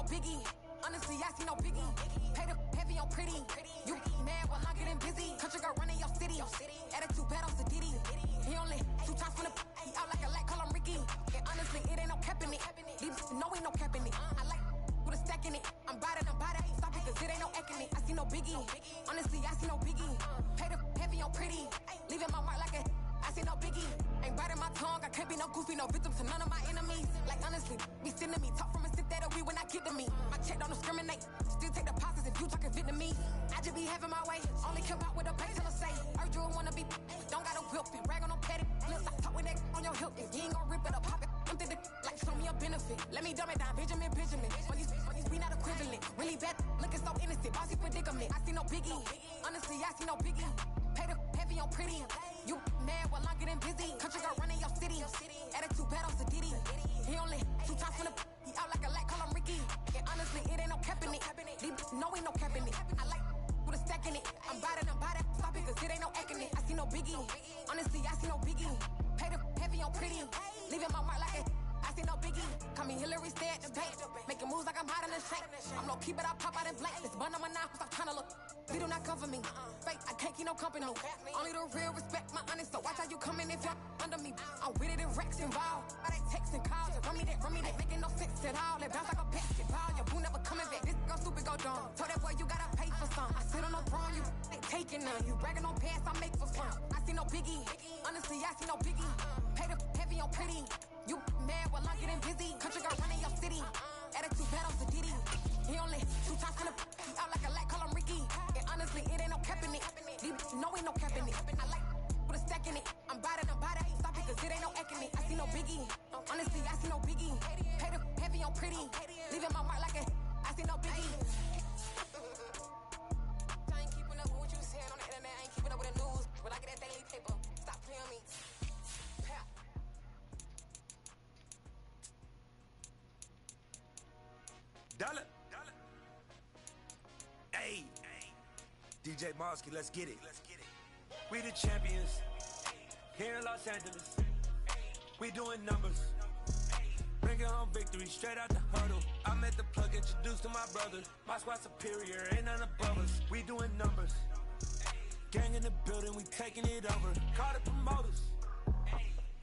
biggie. Honestly, I see no biggie. Pay the heavy on pretty. You mad while I'm getting busy. Country girl running your city. Attitude bad on Sadiddy. He only 2 times from the he out like a light, call him Ricky. And honestly, it ain't no cap in it. These no ain't no cap in it. I like with a stack in it. I'm bout it. Stop it, cause it ain't no eck in it. I see no biggie. Honestly, I see no biggie. Pay the heavy on pretty. Leaving my mark like a I see no biggie. Ain't biting my tongue. I can't be no goofy, no victim to none of my enemies. Like honestly, be sending me talk from a sip that we when I get to me. My check don't discriminate. Still take deposits if you talking Vietnamese. I just be having my way. Only care about what the pay till I say. Urge you wanna be. Don't gotta whip it. Rag on no petty. Let's stop talk with that on your hip. If you ain't gon' rip it up, pop it. Empty the like show me a benefit. Let me dumb it down. Benjamin. On these we not equivalent. Really bad. Looking so innocent. Bossy predicament. I see no biggie. Honestly, I see no biggie. Pay the heavy on pretty. You mad while I'm getting busy. Country girl running your city. Attitude bad on Sadiddy. He only 2 times from the he out like a light, call him Ricky. And honestly, it ain't no cap in it. These no ain't no cap in it. I like with a stack in it. I'm bout it. Stop it, cause it ain't no eck in it. I see no biggie. Honestly, I see no biggie. Pay the heavy on pretty. Leaving my mark like a I see no biggie. Call me Hillary, stay at the bank. Making moves like I'm hot in the shank. I'm low key, but I pop out in blank. This bun on my knife, stop trying to look. They do not come for me. Fake, I can't keep no company. Only the real respect my honest. So watch how you come in if you're under me. I'm with it and Rex involved. I they texting calls. Run me that. Making no sense at all. It bounce like a basketball. Your boo never coming back. This go stupid, go dumb. Told that boy you gotta pay for some. I sit on no throne, you ain't taking none. You bragging on pants, I make for fun. I see no biggie. Honestly, I see no biggie. Pay the heavy on pretty. You mad while I'm getting busy. Country girl running your city. Attitude bad on Sadiddy. He only 2 times from the he out like a light, call him Ricky. And honestly, it ain't no cap in it. These no ain't no cap in it. I like with a stack in it. I'm bout it. Stop it, cause it ain't no eck in it. I see no biggie. Honestly, I see no biggie. Pay the heavy on pretty. Leaving my mark like a I see no biggie. I ain't keeping up with what you saying on the internet. I ain't keeping up with the news. But I get that daily paper. Stop playing on me. Dollar. Hey, DJ Mosky, let's get it. We the champions here in Los Angeles. We doing numbers. Bringing home victory straight out the huddle. I'm at the plug, introduced to my brother. My squad superior, ain't none above us. We doing numbers. Gang in the building, we taking it over. Call the promoters.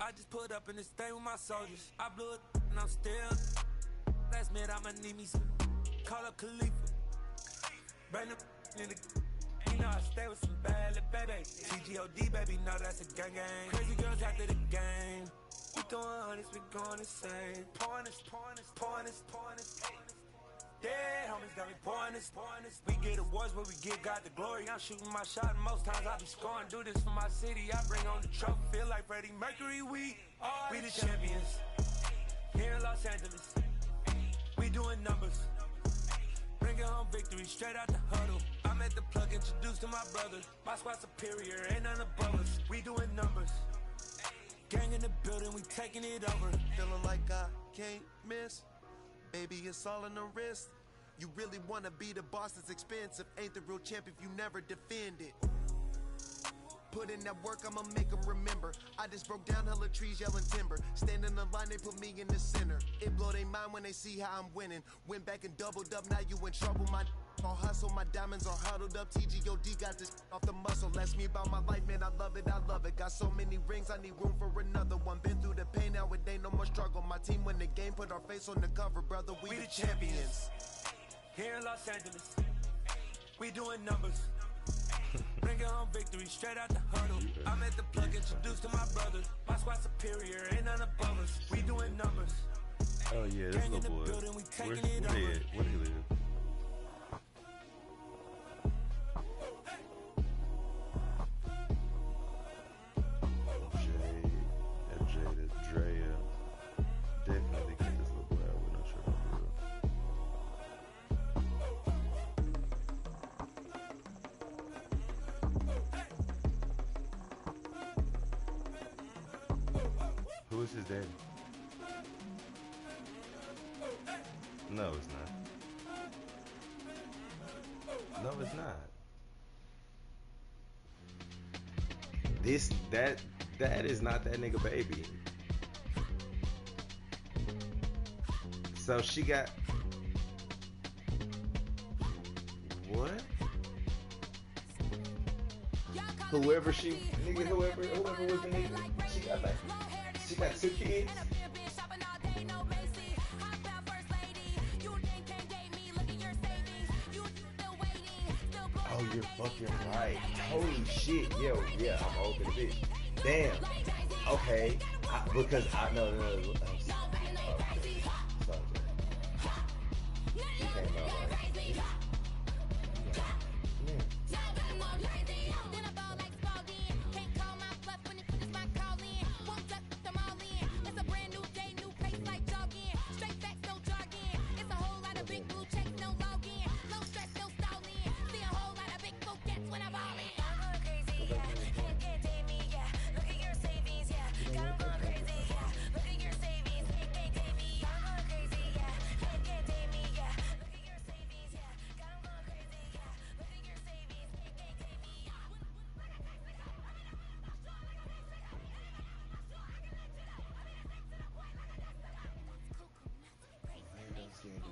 I just put up in this thing with my soldiers. I blew it and I'm still. Last minute I'ma need me some. Call up Khalifa. Bring them in the. You know I stay with some bad little baby. TGOD baby, know that's a gang gang. Crazy girls after the game. We throwing hundreds, we going insane. Pouring this. Dead homies got me pouring this. We get awards where we give God the glory. I'm shooting my shot and most times I be scoring. Do this for my city, I bring on the trophy. Feel like Freddie Mercury, we the champions here in Los Angeles. We doing numbers. Bringing home victory straight out the huddle. I'm at the plug, introduced to my brother. My squad superior, ain't none above us. We doing numbers. Gang in the building, we taking it over. Feeling like I can't miss. Baby, it's all in the wrist. You really wanna be the boss, it's expensive. Ain't the real champ if you never defend it. Put in that work, I'ma make them remember. I just broke down hella trees, yelling timber. Stand in the line, they put me in the center. It blow they mind when they see how I'm winning. Went back and doubled up, now you in trouble. My all hustle, my diamonds are huddled up. TGOD got this off the muscle. Ask me about my life, man, I love it. Got so many rings, I need room for another one. Been through the pain, now it ain't no more struggle. My team win the game, put our face on the cover, brother. We the champions. Here in Los Angeles, we doing numbers. Bringing home victory straight out the huddle. I'm at the plug, introduced to my brother. My squad superior, ain't none above us. We doing numbers. Oh yeah, this little boy. Where he live? Drea. Definitely get this little boy out with no shirt on. Who is his daddy? No, it's not. No, it's not. That is not that nigga baby. So she got whoever was the nigga, she got 2 kids. Oh, you're fucking right. Holy shit. Yeah, I'm old as a bitch. Damn. Okay. Because I no. Sorry. She came out like.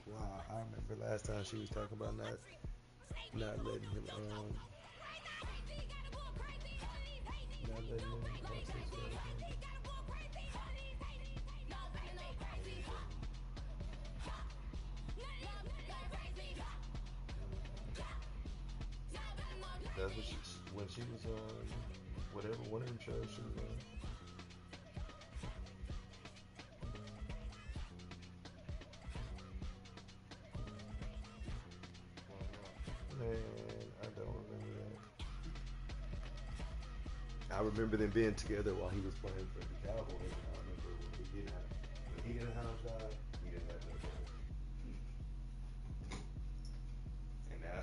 Wow, I remember last time she was talking about not letting him cross his That's what when she was on whatever one of them shows she was on. Man, I don't remember that. I remember them being together while he was playing for the Cowboys. And I remember when he didn't have a job, he didn't have no job. And now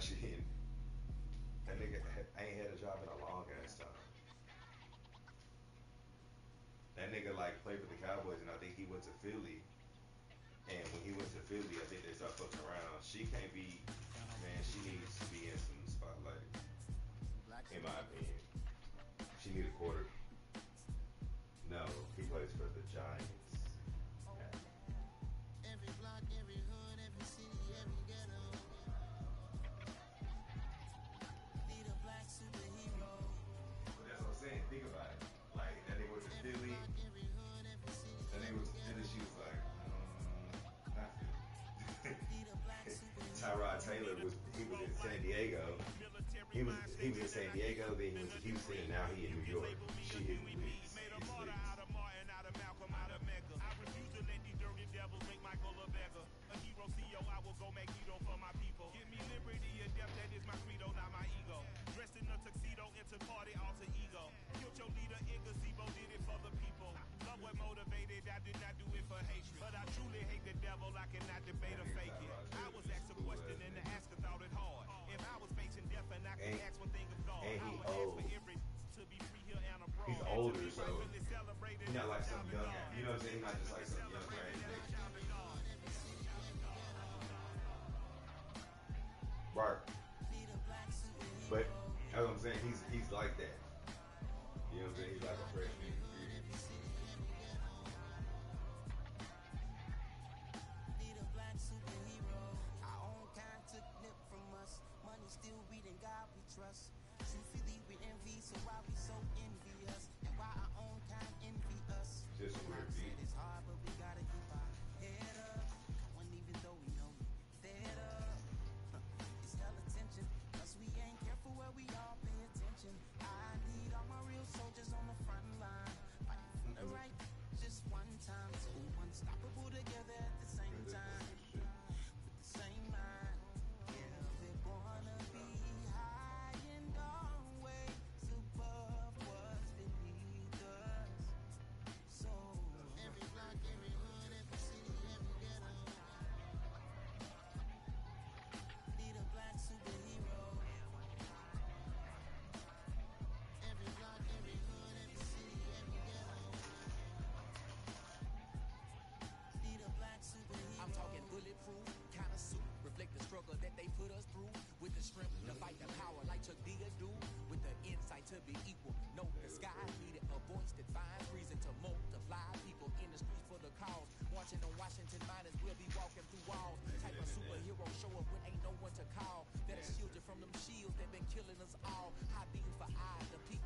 that nigga ain't had a job in a long ass time. That nigga like played for the Cowboys, and I think he went to Philly. And when he went to Philly, I think they started fucking around. She can't be, man, she needs to be in some spotlight. In my opinion. She need a quarter. No, he plays for the Giants. Every block, every hood, every city, every ghetto. Need a black superhero. But that's what I'm saying. Think about it. Like, that nigga was in Philly. That nigga was in Philly. She was like, not Philly. Tyrod Taylor was in San Diego. He was in San Diego, then he went to Houston, and now he in New York. She hit the leagues. And he old. He's older, so he's not like some young guy. You know what I'm saying? He's not just like some young guy. Right. But as I'm saying, he's like that. You know what I'm saying? He's like a freshman. Just a weird beat. It's hard, but we gotta keep our head up. When even though we know we fed up, it's hella tension. Cause we ain't careful where we all pay attention. I need all my real soldiers on the front line. Fighting for the right just one time. So unstoppable together at the same time. With the same mind. Yeah, we're gonna be high and always above what's beneath us. So every block, every hood, every city, every ghetto. Need a black superhero. Every block, every hood, every city, every ghetto. Need a black superhero. I'm talking bulletproof, kind of suit. Reflect the struggle that they put us through. With the strength to fight the power like Chuck D do. With the insight to be equal. Know the sky needed a voice that finds reason to multiply. People in the streets for the cause. Marching on Washington miners will be walking through walls. Type of superhero show up when ain't no one to call. That'll shield you from them shields that been killing us all. High beams for eyes, the peak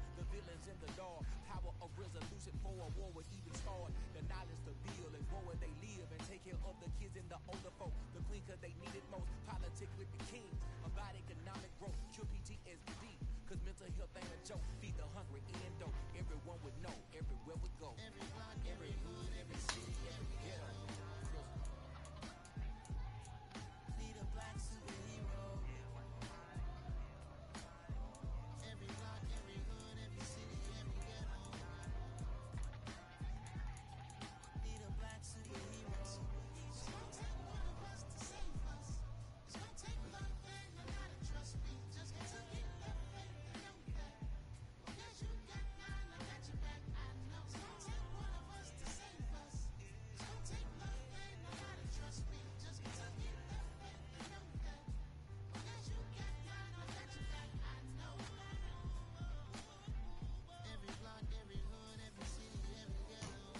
of the kids and the older folk. The clean cause they need it most. Politic with the king about economic growth. Cure PTSD cause mental health ain't a joke. Feed the hungry and dope. Everyone would know everywhere we go. Every block, every hood, every city, every ghetto. Need a black superhero. Every block, every hood, every city, every ghetto. Need a black superhero. It's gonna take one of us to save us. It's gonna take love and a lot of trust me. Just get to get love faith and know that. Because you got mine, I got your back. I know. It's gonna take one of us to save us. It's gonna take love and a lot of trust me. Just get to get love faith and know that. Because you got mine, I got your back. I know. Every block, every hood, every city, every ghetto.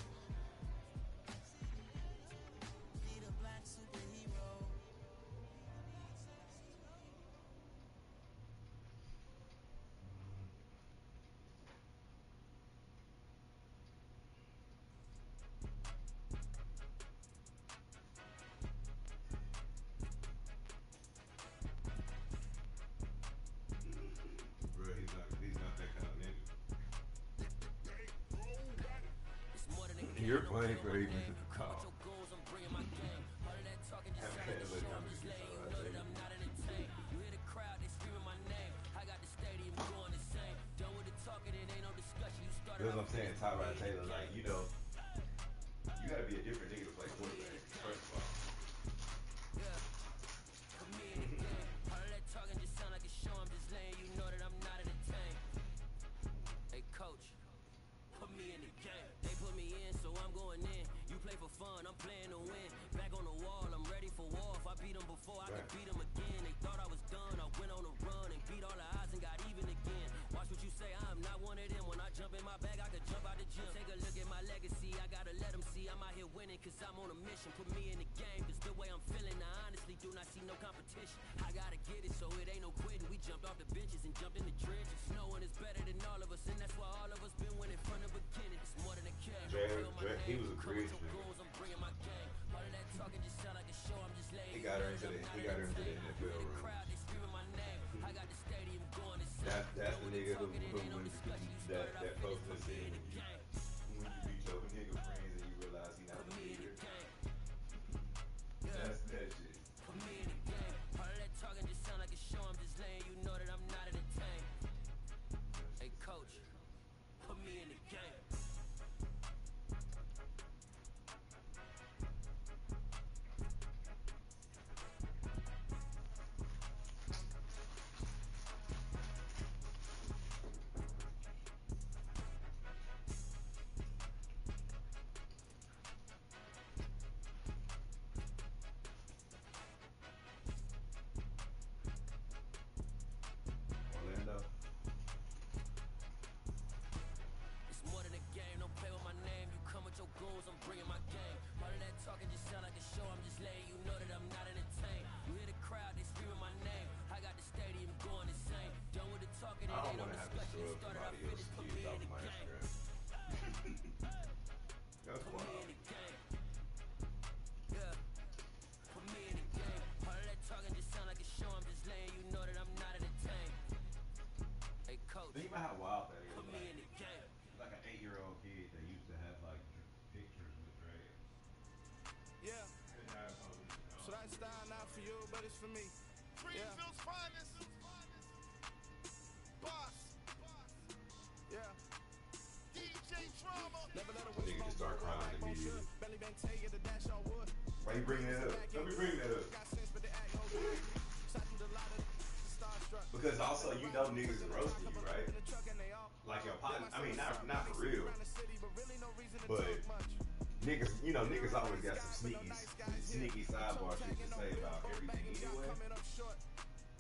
Need a black superhero. Bro, he's not that kind of nigga. You're playing for even to the call. That's what I'm saying, Tyrod Taylor, like, you know, you gotta be a different nigga to play quarterback, first of all. All of that talking just sound like a show. I'm just letting you know that I'm not entertained. Hey, coach, put me in the game. They put me in, so I'm going in. You play for fun, I'm playing to win. Back on the wall, I'm ready for war. If I beat them before, I could beat them again. They thought I was done. I went on a run and beat all the odds and got even again. Watch what you say, I'm not one of them. When I jump in my bag, I could jump out the gym. Take a look at my legacy, I gotta let them see I'm out here winning, cause I'm on a mission. Put me in the game, cause the way I'm feeling, I honestly do not see no competition. I gotta get it, so it ain't no quitting. We jumped off the benches and jumped in the trenches. No one is better than all of us, and that's why all of us been winning from the beginning. It's more than a game. He was a great nigga. I'm bringing my game. All of that talking just sound like a show. I'm just laying. He got her into the NFL room. Crowd, they screaming my name. I got the stadium going insane. That's the nigga who that posted saying when you beat your nigga friends and you realize he not a leader. That's that shit. Put me in the game. All of that talking just sound like a show. I'm just letting you know that I'm not entertained. Hey, coach, put me in the game. Orlando. It's more than a game, don't play with my name. You come with your goons, I'm bringing my game. All of that talking just sound like a show. I'm just letting you know that I'm not entertained. You hear the crowd, they screaming my name. I got the stadium going insane. Done with the talking, it ain't no discussion. It started off finished, put me in the game. That's Put me wild. in the game. Yeah. Put me in the game. All of that talking just sound like a show. I'm just letting you know that I'm not entertained. Hey, coach, Think about how wild that is. put me in the game. Like an 8-year-old kid that used to have like pictures with Dre. Yeah. So that style not for you, but it's for me. Greenfield's finest. Boss. Yeah. DJ Drama. Never let a Nigga just start crying immediately. Belly bang take it to dash on wood. Why you bringing that up? Let me bring that up. Got sense, but they act no good. Shot through the lot of starstruck. Because also, you know niggas are roasting you, right? Like your partner, I mean, not for real. But niggas, you know, niggas always got some sneaky sidebar shit to say about everything anyway. But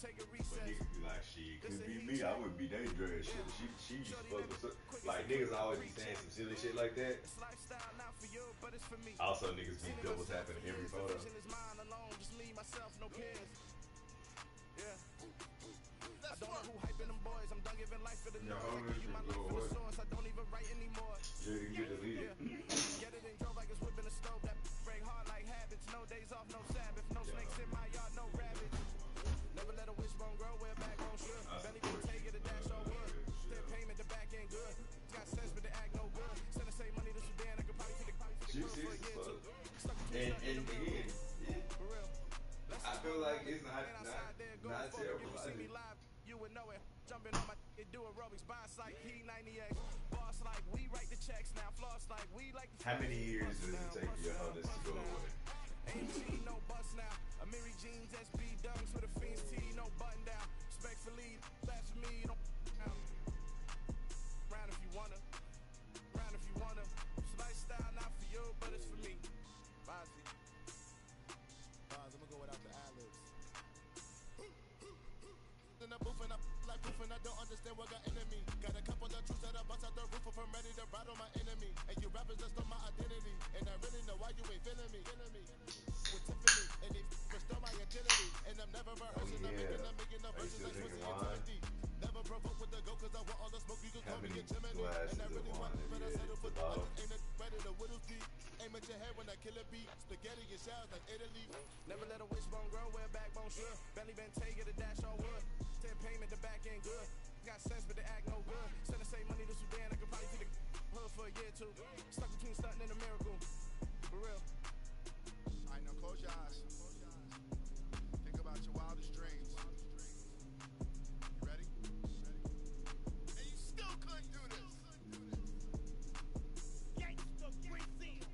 niggas be like, shit, could be me, I wouldn't be dangerous. Shit, she used to fuck with like niggas always be saying some silly shit like that. Also, niggas be double tapping every photo. I don't know who hyping them boys. I'm done giving life for the noise. I give you my life for the source. I don't even write anymore. You deleted. Get it and drove like it's whipping a stove. That break hard like habits. No They do aerobics, boss like P98. Boss like we write the checks now. Floss like we like the How many years does it take your others to go away? AMG, no bust now. Amiri jeans, SB dunks with a Fiends tee, no button down. Respectfully, that's for me, you don't round if you wanna. Round if you wanna. It's lifestyle, not for you, but it's for me. Bozzy. I'm gonna go without the ad-libs. In the booth and I like proof and I don't understand what got into me. Got a couple of troops that I bust out the roof if I'm ready to ride on my enemy. And you rappers just stole my identity. And I really know why you ain't feeling me. With Tiffany and they restore my agility. And I'm never rehearsing, I'm making the verses like Pussy and Timothy. Never provoke with the go cause I want all the smoke, you can call me a Gemini. And I really want it, but I settle for the others. Ain't it ready to whittle deep. Aim at your head when I kill a beat. Spaghetti and shells like Italy. Never let a wishbone grow where a backbone should. Belly bent take it a dash all wood. 10 payment, the back end good. Got sense, but they act no good. Send the same money to Sudan, I could probably see the hood for a year or two. Stuck between stunting and a miracle. For real. Alright, now close your eyes. Think about your wildest dreams. You ready? And you still couldn't do this. Gangsta Greasy.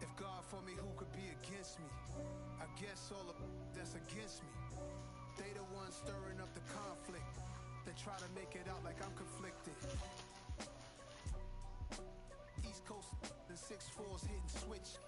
If God for me, who could be against me? I guess all of that's against me. They the ones stirring up the conflict. They try to make it out like I'm conflicted. East Coast, the 6'4's hitting switch.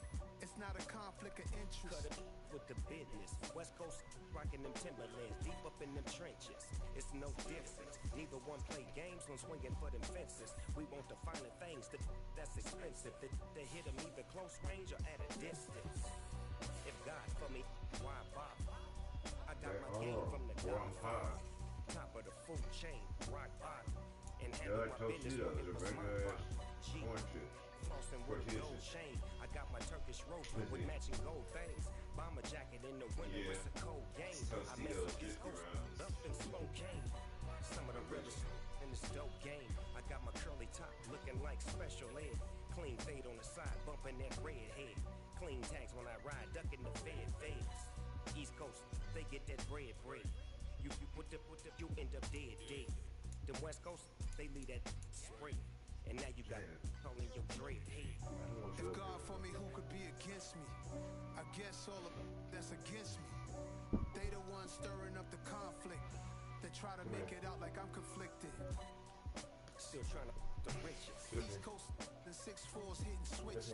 It's not a conflict of interest. Cut it with the business. West Coast rocking them Timberlands, deep up in them trenches. It's no difference. Neither one play games when swinging for them fences. We want the finer things that's expensive. They hit them either close range or at a distance. If God for me, why bother? I got my game from the Godfather. Top of the food chain, rock bottom. And handle my business working for smart G. Flossing with a gold chain. I got my Turkish rope with matching gold things. Bomber jacket in the winter, it's a cold game. I mess with East Coast up in Spokane. Some of the realest in this dope game. I got my curly top looking like special ed. Clean fade on the side, bumping that red head. Clean tags when I ride, ducking the feds. East Coast, they get that bread. You put the, you end up dead. Them West Coast, they leave that spray. And now you got calling your dread head. If God for me, who could be against me? I guess all of that's against me. They the ones stirring up the conflict. They try to make it out like I'm conflicted. Still trying to the riches. East Coast, the 6'4's hitting switch.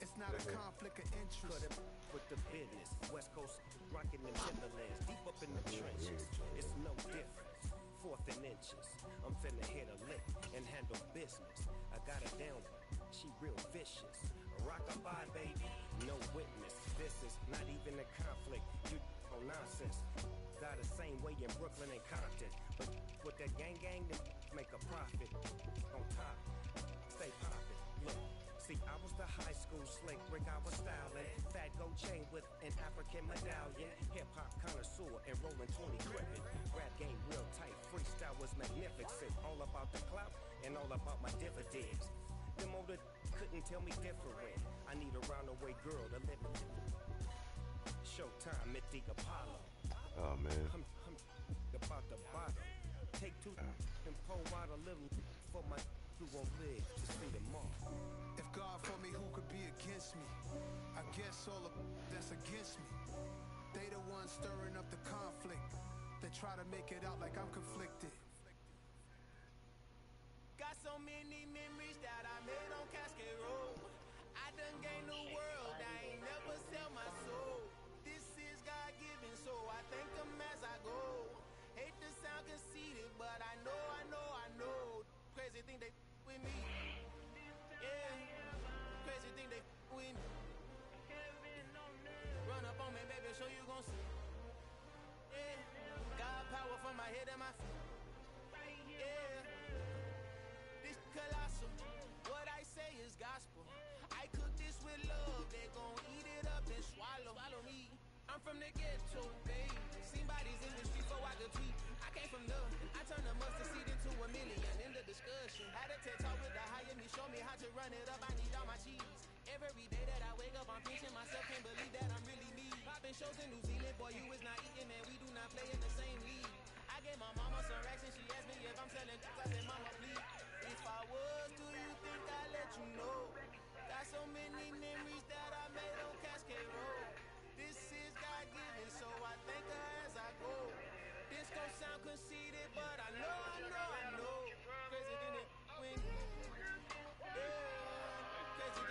It's not a conflict of interest. Cut it with the business. West Coast rocking them Timberlands, deep up in the trenches. It's no difference. 4th and inches. I'm finna hit a lick and handle business. I got her down, she real vicious. Rock-a-bye, baby, no witness. This is not even a conflict. You on nonsense. Got the same way in Brooklyn and Compton. But with that gang, to make a profit. On top, stay poppin'. Look, see, I was the high school slick brick, I was styling. Fat gold chain with an African medallion. Hip-hop connoisseur and rolling 20 gripping. Rap game real tight, freestyle was magnificent. All about the clout and all about my dividends. Them older couldn't tell me different. I need a roundaway girl to live in. Showtime at the Apollo. Oh man. I'm about the bottom. Take two and pour out a little for my who won't live to see them all. If God for me, who could be against me? I guess all of that's against me. They the ones stirring up the conflict. They try to make it out like I'm conflicted. Got so many memories that I made on Cascade Road. I done gained the world, I ain't never sell my soul. This is God-given, so I thank him as I go. Hate to sound conceited, but I know. Crazy thing they with me. Yeah, crazy thing they with me. Run up on me, baby, show you gon' see. Yeah, God power from my head and my feet. Yeah, this colossal. What I say is gospel. I cook this with love, they gon' eat it up and swallow me. I'm from the ghetto, babe. Seen bodies in the street before I could tweet. I came from love, I turned a mustard seed into a million. In the discussion. Had a TED talk with the higher me, show me how to run it up. I need all my cheese. Every day that I wake up, I'm pinching myself, can't believe that I'm really me. Popping shows in New Zealand, boy, you is not eating, and we do not play in the same league. I gave my mama some racks and she asked me if I'm selling drugs. I said, mama, please. If I was, do you think I'd let you know? Got so many memories that I made on Cascade Road. This is God-given, so I thank her as I go. This gon' sound conceited, but I know. Crazy than it when, crazy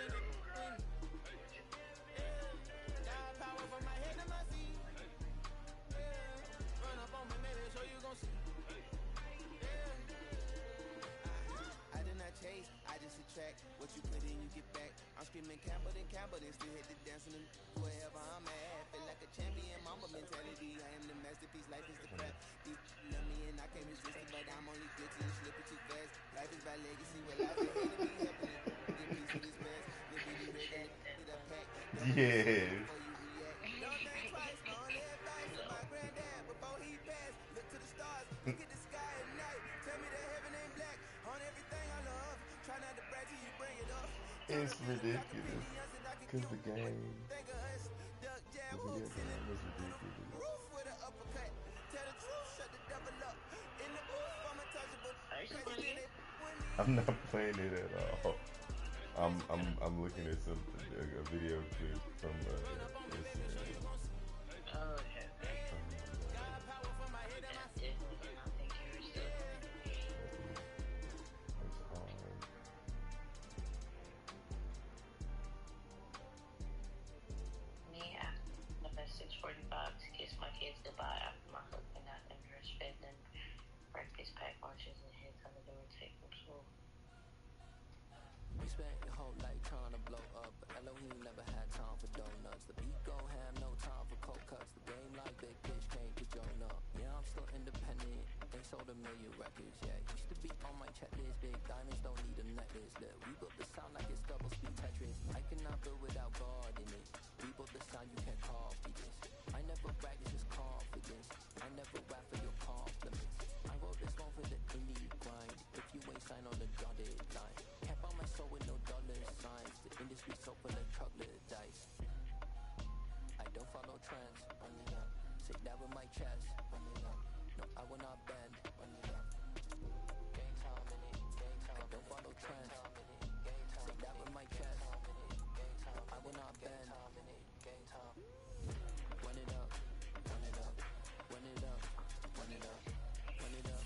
than it when, got power from my head to my feet. Run up on me, maybe so you gon' see. I did not chase, I just attract. What you put in, you get back. I'm screaming Campbell, then still hit the dance and wherever I'm at. Feel like a champion, mama mentality. I am the masterpiece, life is the crap. These love me and I can't resist it, but I'm only guilty and slipping too fast. Life is by legacy, well life ahead of me, helping it. Get peace with his past. Live with the regular with a pack. Yes. Before you react. Don't think twice, my only advice from my granddad before he passed. Look to the stars, look at the sky at night. Tell me that heaven ain't black on everything I love. Try not to brag till you bring it up. It's ridiculous. Cause the game was ridiculous. Roof with an uppercut. Tell the truth, shut the devil up. In the booth, I'm untouchable. I'm not playing it at all. I'm looking at a video clip from Me after 6:45 to kiss my kids goodbye after my husband got them dressed, fed them breakfast, pack lunches, and head to the door to take them to school. We spent your whole life trying to blow up, but Elohim never had time for donuts. The beat gon' have no time for cold cuts. The game like big fish came to join up. Yeah, I'm still independent. They sold 1 million records. Yeah, used to be on my checklist. Big diamonds don't need a necklace. Look, we built the sound like it's double speed Tetris. I cannot build without God in it. We built the sound you can't copy this. I never brag, it's just confidence. I never rap for your compliments. I wrote this one for the indie grind. If you ain't signed on the dotted line, can't buy my soul with no dollar signs. The industry so full of chocolate dice. I don't follow trends. Run it up. Sit down with my chest. Run it up. No, I will not bend. Run it up. Game time in it. Game time. I don't follow trends. Sit down with my chest. I will not bend. Game time. Run it up. Run it up. Run it up. Run it up. Run it up.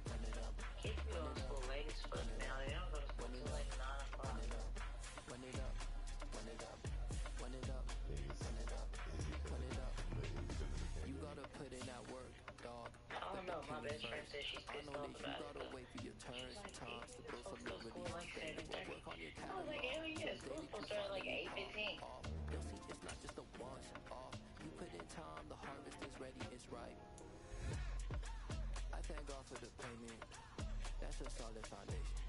Run it up. Kids be going to school late as fuck now. They don't go to school till like 9 o'clock. Run it up. Run it up. Run it up. Run it up. Run it up. You gotta put in that work, dog. I don't know. My best friend says she's pissed off about it. You gotta wait for your turn sometimes to build some liberty. Like 7:30. I was like, hell yeah, school's supposed to start at like 8:15. You'll see it's not just a once off. You put in time, the harvest is ready, it's ripe. I thank God for the payment. That's a solid foundation.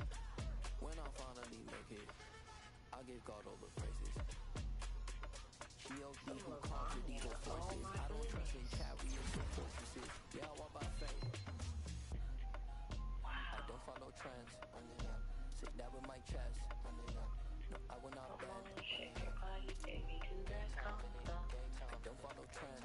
When I finally make it, I'll give God all the praises. G.O.D. who conquered evil forces. I don't trust in chariots or fortresses. Yeah, I walk by faith. I don't follow trends. Run it up. Sit down with my chest. Run it up. No, I will not bend. Shake your body, baby, do that conga. I don't follow trends.